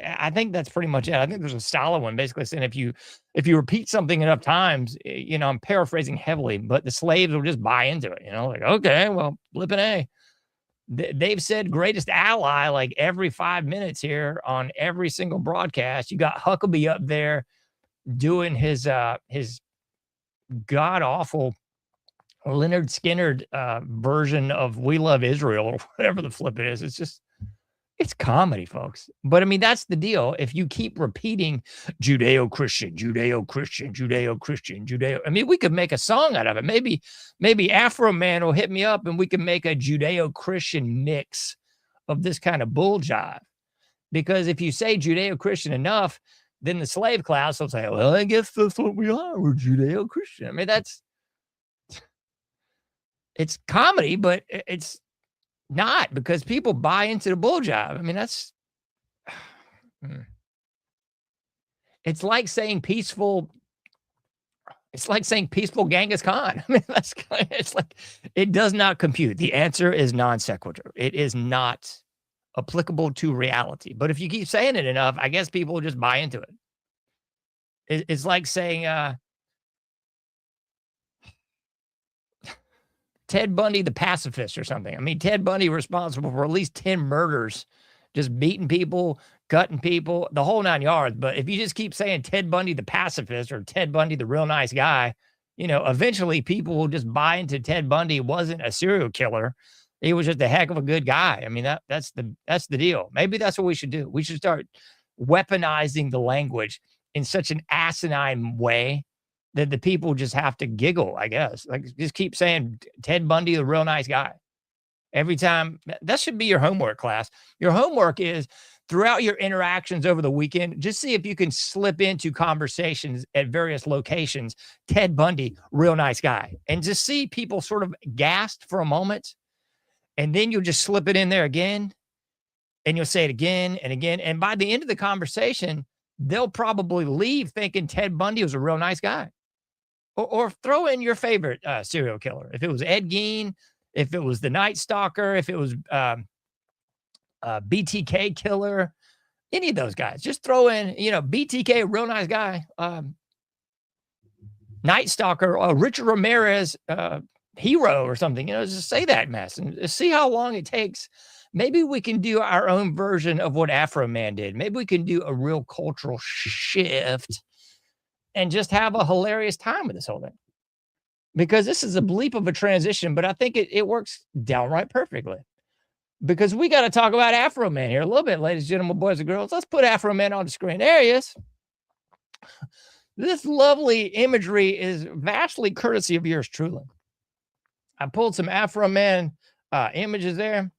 I think that's pretty much it. I think there's a Stalin one basically saying if you repeat something enough times, you know, I'm paraphrasing heavily, but the slaves will just buy into it. You know, like, okay, well, flipping A. They've said greatest ally like every 5 minutes here on every single broadcast. You got Huckabee up there doing his god awful Leonard Skinner version of "We Love Israel" or whatever the flip it is. It's comedy, folks. But I mean, that's the deal. If you keep repeating Judeo-Christian, Judeo-Christian, Judeo-Christian, Judeo, I mean, we could make a song out of it. Maybe Afroman will hit me up and we can make a Judeo-Christian mix of this kind of bull jive. Because if you say Judeo-Christian enough, then the slave class will say, well, I guess that's what we are. We're Judeo-Christian. I mean, it's comedy, but it's not, because people buy into the bull jive. I mean, it's like saying peaceful. It's like saying peaceful Genghis Khan. I mean, it's like, it does not compute. The answer is non sequitur. It is not applicable to reality. But if you keep saying it enough, I guess people will just buy into it. It's like saying Ted Bundy, the pacifist or something. I mean, Ted Bundy responsible for at least 10 murders, just beating people, cutting people, the whole 9 yards. But if you just keep saying Ted Bundy, the pacifist, or Ted Bundy, the real nice guy, you know, eventually people will just buy into Ted Bundy wasn't a serial killer. He was just a heck of a good guy. I mean, that's the deal. Maybe that's what we should do. We should start weaponizing the language in such an asinine way that the people just have to giggle, I guess. Like, just keep saying Ted Bundy, the real nice guy. Every time. That should be your homework, class. Your homework is, throughout your interactions over the weekend, just see if you can slip into conversations at various locations, Ted Bundy, real nice guy. And just see people sort of gasped for a moment. And then you'll just slip it in there again. And you'll say it again and again. And by the end of the conversation, they'll probably leave thinking Ted Bundy was a real nice guy. Or throw in your favorite serial killer. If it was Ed Gein, if it was the Night Stalker, if it was BTK killer, any of those guys, just throw in, BTK, real nice guy, Night Stalker, Richard Ramirez, hero or something, just say that mess and see how long it takes. Maybe we can do our own version of what Afroman did. Maybe we can do a real cultural shift and just have a hilarious time with this whole thing. Because this is a bleep of a transition, but I think it works downright perfectly. Because we got to talk about Afroman here a little bit, ladies and gentlemen, boys and girls. Let's put Afroman on the screen. There he is. This lovely imagery is vastly courtesy of yours truly. I pulled some Afroman images there.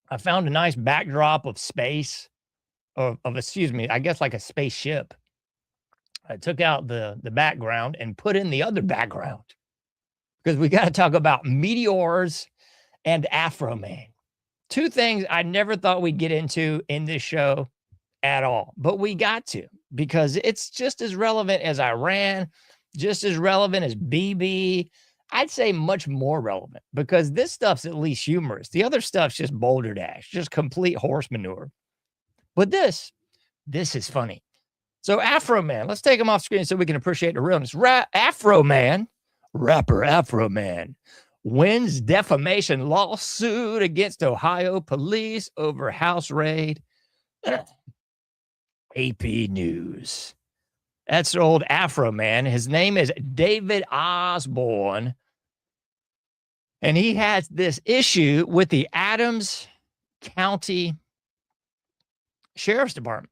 I found a nice backdrop of space, excuse me, I guess like a spaceship. I took out the background and put in the other background because we got to talk about meteors and Afroman. Two things I never thought we'd get into in this show at all, but we got to because it's just as relevant as Iran, just as relevant as BB. I'd say much more relevant because this stuff's at least humorous. The other stuff's just boulder dash, just complete horse manure. But this is funny. So Afroman, let's take him off screen so we can appreciate the realness. Afroman, rapper Afroman, wins defamation lawsuit against Ohio police over house raid. AP News. That's old Afroman. His name is David Osborne. And he has this issue with the Adams County Sheriff's Department.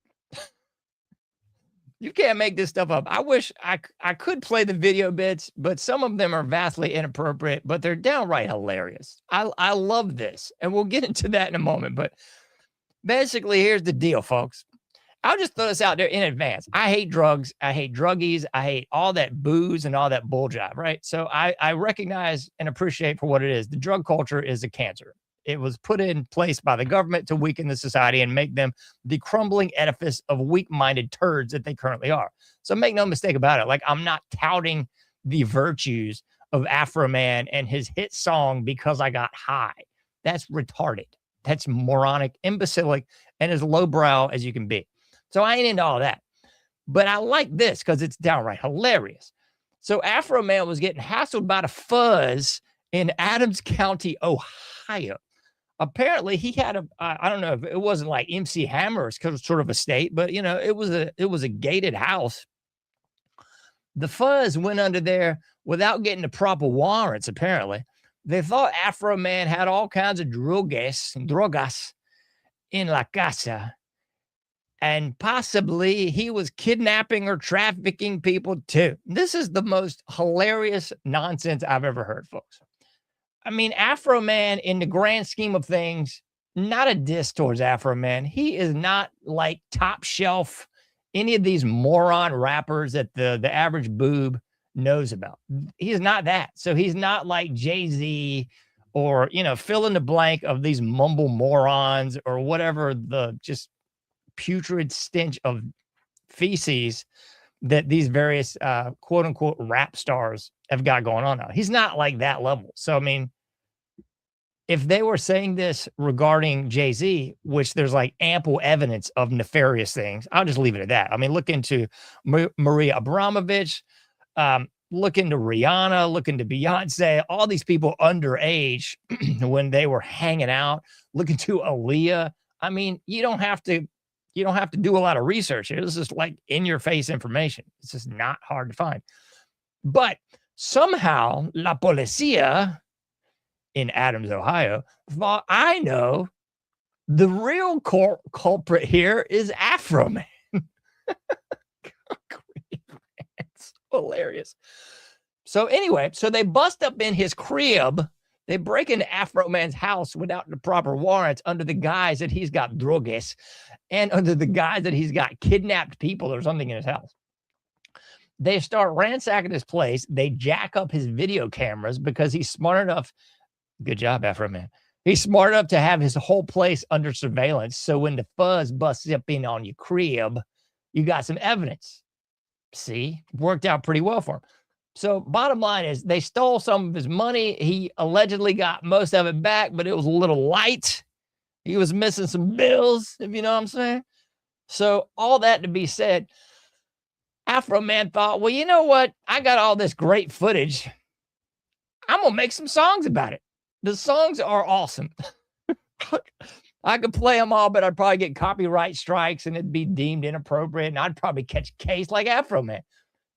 You can't make this stuff up. I wish I could play the video bits, but some of them are vastly inappropriate, but they're downright hilarious. I love this, and we'll get into that in a moment. But basically, here's the deal, folks. I'll just throw this out there in advance. I hate drugs. I hate druggies. I hate all that booze and all that bull jive, right? So I recognize and appreciate for what it is. The drug culture is a cancer. It was put in place by the government to weaken the society and make them the crumbling edifice of weak-minded turds that they currently are. So make no mistake about it. Like, I'm not touting the virtues of Afroman and his hit song Because I Got High. That's retarded. That's moronic, imbecilic, and as lowbrow as you can be. So I ain't into all that. But I like this because it's downright hilarious. So Afroman was getting hassled by the fuzz in Adams County, Ohio. Apparently he had I don't know if it wasn't like MC Hammer's because it's sort of a state, but it was a gated house. The fuzz went under there without getting the proper warrants. Apparently they thought Afroman had all kinds of drogas in La Casa, and possibly he was kidnapping or trafficking people too. This is the most hilarious nonsense I've ever heard, folks. I mean, Afroman, in the grand scheme of things, not a diss towards Afroman. He is not like top shelf, any of these moron rappers that the average boob knows about. He's not that. So he's not like Jay-Z or, fill in the blank of these mumble morons or whatever the just putrid stench of feces that these various quote unquote rap stars have got going on now. He's not like that level. So, I mean, if they were saying this regarding Jay-Z, which there's like ample evidence of nefarious things, I'll just leave it at that. I mean, look into Maria Abramovich, look into Rihanna, look into Beyonce, all these people underage when they were hanging out, look into Aaliyah. I mean, you don't have to do a lot of research. It's just like in your face information. It's just not hard to find. But somehow La Policía in Adams, Ohio, thought, I know the real culprit here is Afroman. It's hilarious. So anyway, so they bust up in his crib. They break into Afroman's house without the proper warrants under the guise that he's got drogas and under the guise that he's got kidnapped people or something in his house. They start ransacking his place. They jack up his video cameras because he's smart enough. Good job, Afroman. He's smart enough to have his whole place under surveillance. So when the fuzz busts up in on your crib, you got some evidence. See, worked out pretty well for him. So bottom line is they stole some of his money. He allegedly got most of it back, but it was a little light. He was missing some bills, if you know what I'm saying. So all that to be said, Afroman thought, well, you know what? I got all this great footage. I'm going to make some songs about it. The songs are awesome. I could play them all, but I'd probably get copyright strikes and it'd be deemed inappropriate. And I'd probably catch a case like Afroman.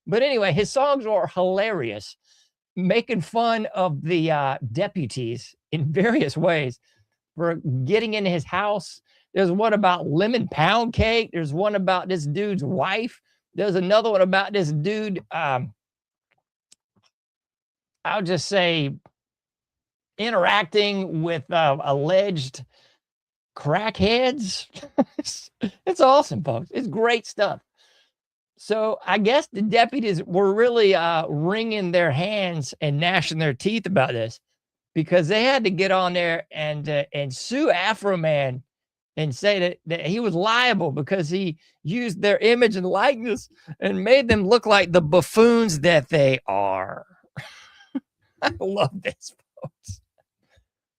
But anyway, his songs are hilarious, making fun of the deputies in various ways for getting into his house. There's one about lemon pound cake. There's one about this dude's wife. There's another one about this dude. I'll just say interacting with alleged crackheads. It's awesome, folks. It's great stuff. So I guess the deputies were really wringing their hands and gnashing their teeth about this because they had to get on there and sue Afroman and say that he was liable because he used their image and likeness and made them look like the buffoons that they are. I love this, folks.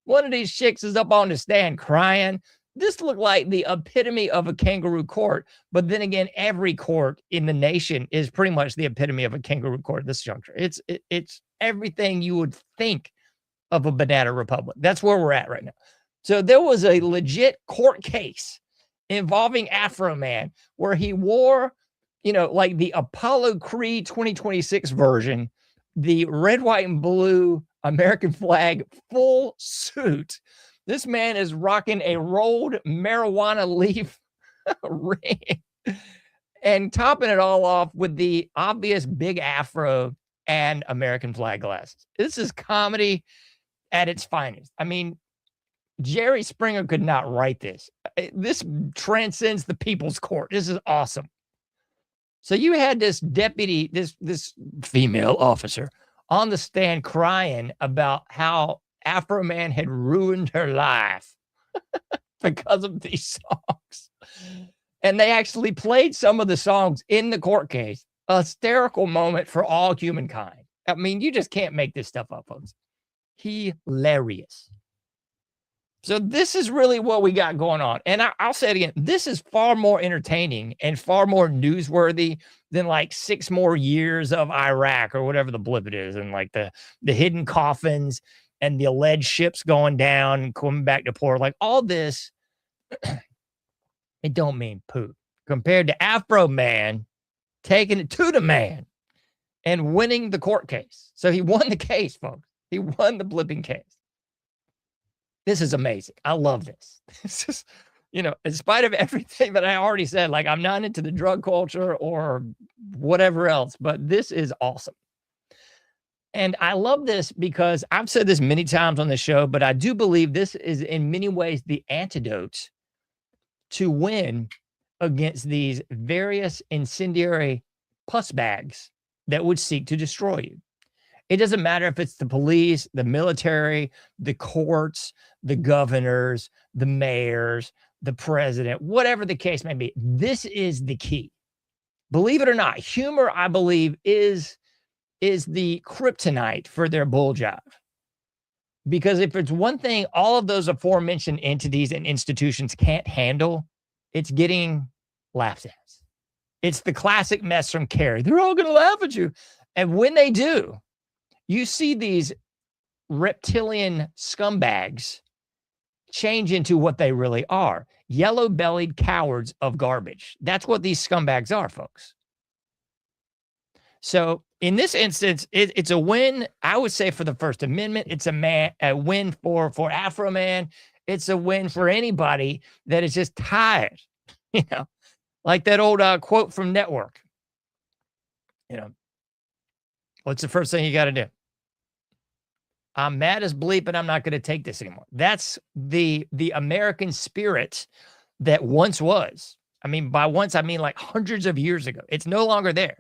One of these chicks is up on the stand crying. This looked like the epitome of a kangaroo court. But then again, every court in the nation is pretty much the epitome of a kangaroo court at this juncture. It's everything you would think of a banana republic. That's where we're at right now. So there was a legit court case involving Afroman where he wore, like the Apollo Creed 2026 version, the red, white, and blue American flag full suit. This man is rocking a rolled marijuana leaf ring and topping it all off with the obvious big afro and American flag glasses. This is comedy at its finest. I mean, Jerry Springer could not write this. This transcends the people's court. This is awesome. So you had this deputy, this female officer on the stand crying about how Afroman had ruined her life because of these songs. And they actually played some of the songs in the court case. A hysterical moment for all humankind. I mean, you just can't make this stuff up, folks. Hilarious. So this is really what we got going on. And I'll say it again. This is far more entertaining and far more newsworthy than like 6 more years of Iraq or whatever the blip it is. And like the hidden coffins and the alleged ships going down and coming back to port. Like all this, it don't mean poop compared to Afroman taking it to the man and winning the court case. So he won the case, folks. He won the blipping case. This is amazing. I love this. This is, in spite of everything that I already said, like I'm not into the drug culture or whatever else, but this is awesome. And I love this because I've said this many times on the show, but I do believe this is in many ways the antidote to win against these various incendiary pus bags that would seek to destroy you. It doesn't matter if it's the police, the military, the courts, the governors, the mayors, the president, whatever the case may be. This is the key. Believe it or not, humor, I believe, is the kryptonite for their bull job. Because if it's one thing all of those aforementioned entities and institutions can't handle, it's getting laughed at. It's the classic mess from Carrie. They're all going to laugh at you. And when they do, you see these reptilian scumbags change into what they really are. Yellow-bellied cowards of garbage. That's what these scumbags are, folks. So in this instance, it's a win, I would say, for the First Amendment. It's a win for Afroman. It's a win for anybody that is just tired. Like that old quote from Network. What's the first thing you got to do? I'm mad as bleep, and I'm not going to take this anymore. That's the American spirit that once was. I mean, by once, I mean like hundreds of years ago. It's no longer there.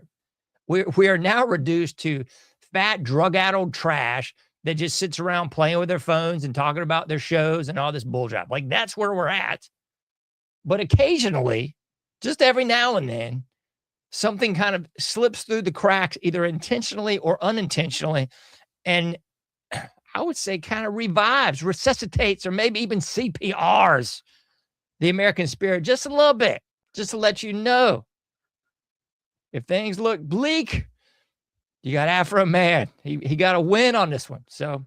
We are now reduced to fat, drug-addled trash that just sits around playing with their phones and talking about their shows and all this bullshit. Like, that's where we're at. But occasionally, just every now and then, something kind of slips through the cracks, either intentionally or unintentionally, and I would say kind of revives, resuscitates, or maybe even CPRs the American spirit just a little bit, just to let you know. If things look bleak, you got Afroman. He got a win on this one. So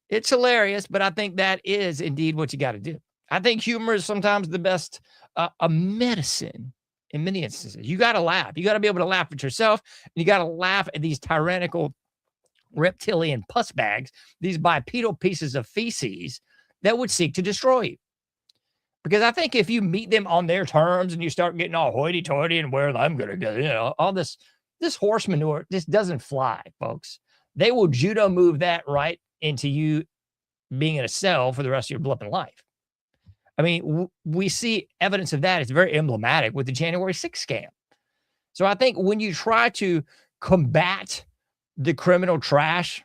it's hilarious, but I think that is indeed what you got to do. I think humor is sometimes the best a medicine in many instances. You got to laugh. You got to be able to laugh at yourself. And you got to laugh at these tyrannical reptilian pus bags, these bipedal pieces of feces that would seek to destroy you. Because I think if you meet them on their terms and you start getting all hoity-toity and where I'm going to go, you know, all this horse manure just doesn't fly, folks. They will judo move that right into you being in a cell for the rest of your blipping life. I mean, we see evidence of that. It's very emblematic with the January 6th scam. So I think when you try to combat the criminal trash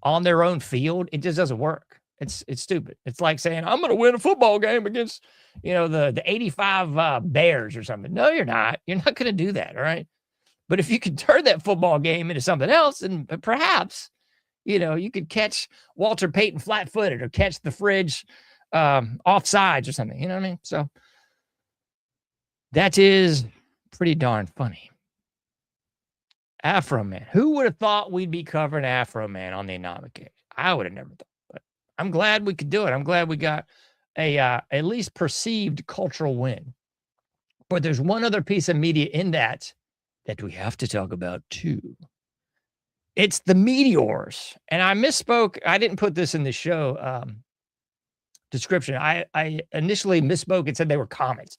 on their own field, it just doesn't work. It's stupid. It's like saying, I'm going to win a football game against, you know, the 85 Bears or something. No, you're not. You're not going to do that, all right? But if you could turn that football game into something else, then perhaps, you know, you could catch Walter Payton flat-footed or catch the fridge offsides or something. You know what I mean? So that is pretty darn funny. Afroman. Who would have thought we'd be covering Afroman on the Anomic Age? I would have never thought. But I'm glad we could do it. I'm glad we got a at least perceived cultural win. But there's one other piece of media in that we have to talk about too. It's the meteors. And I misspoke. I didn't put this in the show description. I initially misspoke and said they were comets.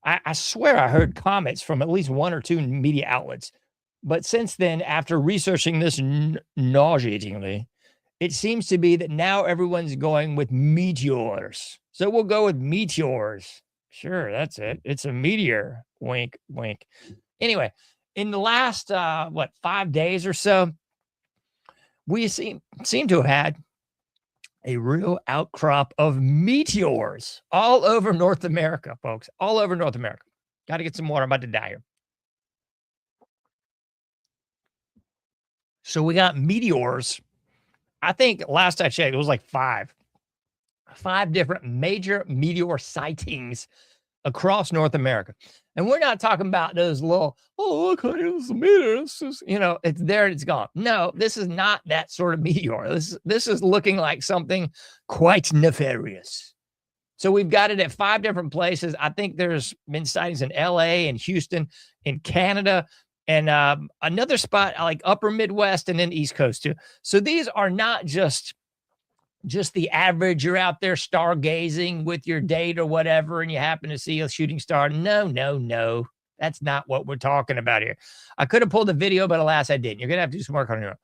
I swear I heard comets from at least one or two media outlets. But since then, after researching this nauseatingly, it seems to be that now everyone's going with meteors. So we'll go with meteors. Sure, that's it. It's a meteor. Wink, wink. Anyway, in the last, 5 days or so, we seem to have had a real outcrop of meteors all over North America, folks. All over North America. Got to get some water. I'm about to die here. So we got meteors. I think last I checked, it was like five different major meteor sightings across North America. And we're not talking about those little, oh, look, honey, this is a meteor. This is, you know, it's there and it's gone. No, this is not that sort of meteor. This is looking like something quite nefarious. So we've got it at 5 different places. I think there's been sightings in LA and Houston, in Canada, and another spot like upper Midwest and then East Coast too. So these are not just the average, you're out there stargazing with your date or whatever, and you happen to see a shooting star. No. That's not what we're talking about here. I could have pulled the video, but alas, I didn't. You're going to have to do some work on your own.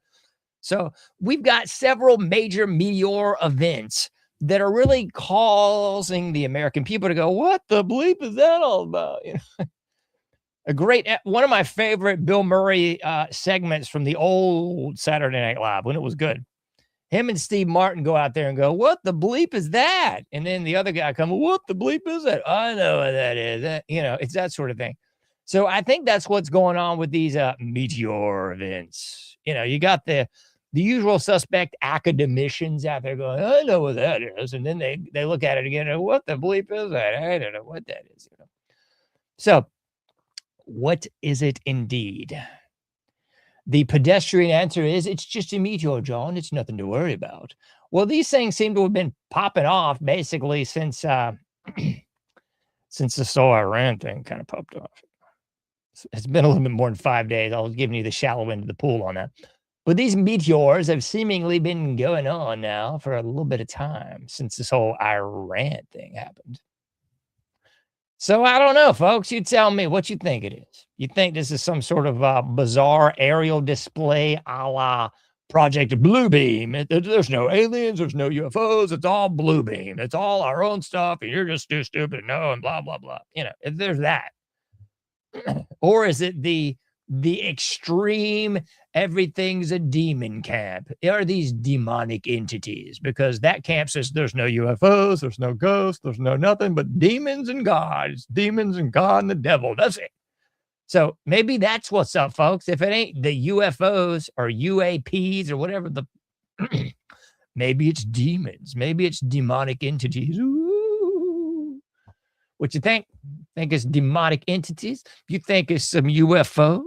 So we've got several major meteor events that are really causing the American people to go, what the bleep is that all about? You know, one of my favorite Bill Murray segments from the old Saturday Night Live when it was good. Him and Steve Martin go out there and go, what the bleep is that? And then the other guy comes, what the bleep is that? I know what that is. You know, it's that sort of thing. So I think that's what's going on with these meteor events. You know, you got the usual suspect academicians out there going, I know what that is. And then they look at it again and what the bleep is that? I don't know what that is. You know? So what is it indeed? The pedestrian answer is it's just a meteor, John. It's nothing to worry about. Well, these things seem to have been popping off basically since since the whole Iran thing kind of popped off. It's been a little bit more than 5 days. I was giving you the shallow end of the pool on that. But these meteors have seemingly been going on now for a little bit of time since this whole Iran thing happened. So I don't know, folks. You tell me what you think it is. You think this is some sort of bizarre aerial display a la Project Bluebeam? There's no aliens. There's no UFOs. It's all Bluebeam. It's all our own stuff, and you're just too stupid to know, and blah, blah, blah. You know, if there's that. Or is it the the extreme, everything's a demon camp are these demonic entities, because that camp says there's no UFOs, there's no ghosts, there's no nothing but demons and gods, demons and God and the devil. That's it. So maybe that's what's up, folks. If it ain't the UFOs or UAPs or whatever the maybe it's demons, maybe it's demonic entities. Ooh. What you think? Think it's demonic entities? You think it's some UFOs?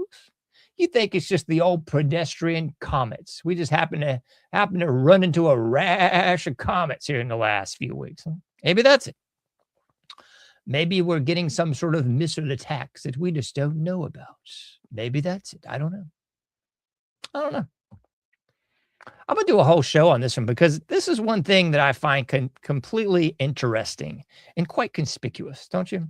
You think it's just the old pedestrian comets? We just happen to run into a rash of comets here in the last few weeks. Huh? Maybe that's it. Maybe we're getting some sort of missile attacks that we just don't know about. Maybe that's it. I don't know. I'm going to do a whole show on this one, because this is one thing that I find completely interesting and quite conspicuous, don't you?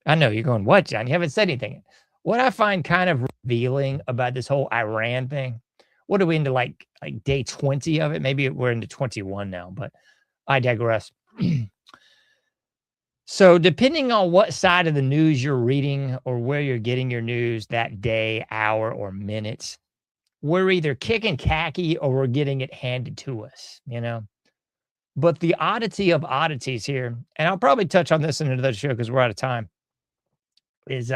I know you're going, what, John? You haven't said anything. What I find kind of revealing about this whole Iran thing, what are we into, like day 20 of it? Maybe we're into 21 now, but I digress. So depending on what side of the news you're reading or where you're getting your news that day, hour, or minute, we're either kicking khaki or we're getting it handed to us, you know? But the oddity of oddities here, and I'll probably touch on this in another show because we're out of time, is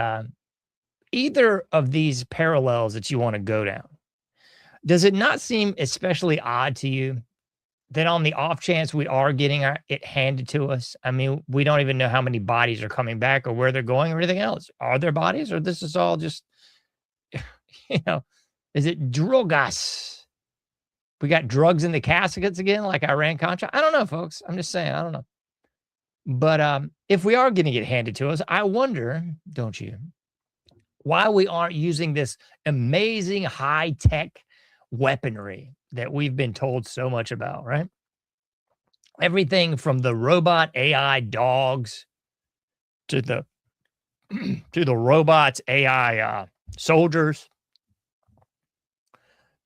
either of these parallels that you want to go down. Does it not seem especially odd to you that on the off chance we are getting it handed to us, I mean, we don't even know how many bodies are coming back or where they're going or anything else. Are there bodies, or this is all just, you know, is it drogas? We got drugs in the caskets again, like Iran-Contra? I don't know, folks. I'm just saying, I don't know. But if we are getting it handed to us, I wonder, don't you, why we aren't using this amazing high-tech weaponry that we've been told so much about, right? Everything from the robot AI dogs to the robots AI soldiers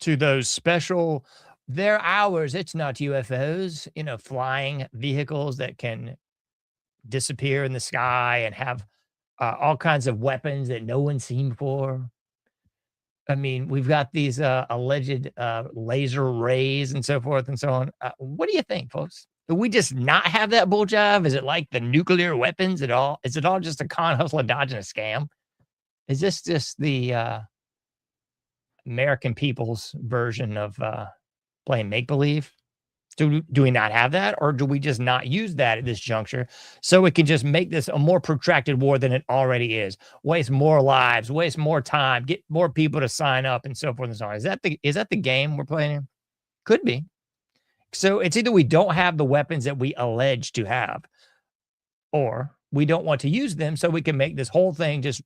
to those special, they're ours, it's not UFOs, you know, flying vehicles that can disappear in the sky and have all kinds of weapons that no one's seen before. I mean, we've got these alleged laser rays and so forth and so on. What do you think, folks? Do we just not have that bull jive? Is it like the nuclear weapons at all? Is it all just a con hustle, a dodge, and a scam? Is this just the American people's version of playing make-believe? Do we not have that? Or do we just not use that at this juncture so we can just make this a more protracted war than it already is? Waste more lives, waste more time, get more people to sign up and so forth and so on. Is that the game we're playing in? Could be. So it's either we don't have the weapons that we allege to have, or we don't want to use them so we can make this whole thing just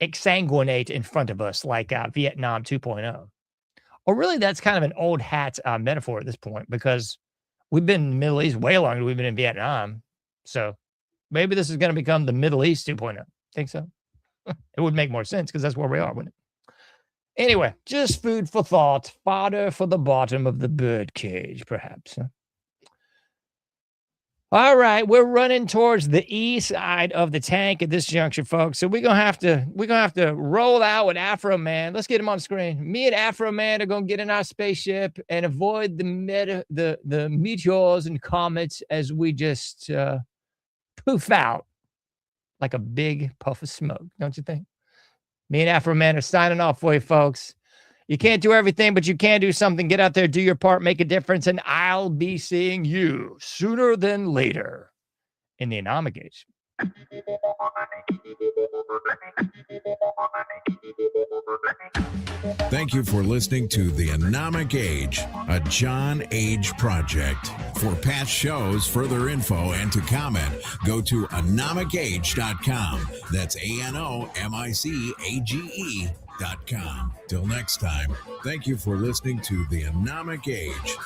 exsanguinate in front of us like Vietnam 2.0. Or really, that's kind of an old hat metaphor at this point, because we've been in the Middle East way longer than we've been in Vietnam. So maybe this is going to become the Middle East 2.0. Think so? It would make more sense because that's where we are, wouldn't it? Anyway, just food for thought, fodder for the bottom of the bird cage, perhaps. Huh? All right, we're running towards the east side of the tank at this juncture, folks. So we're gonna have to roll out with Afroman. Let's get him on screen. Me and Afroman are gonna get in our spaceship and avoid the meteors and comets as we just poof out like a big puff of smoke, don't you think? Me and Afroman are signing off for you, folks. You can't do everything, but you can do something. Get out there, do your part, make a difference, and I'll be seeing you sooner than later in the Anomic Age. Thank you for listening to The Anomic Age, a John Age project. For past shows, further info, and to comment, go to anomicage.com. That's ANOMICAGE.com. Till next time, thank you for listening to The Anomic Age.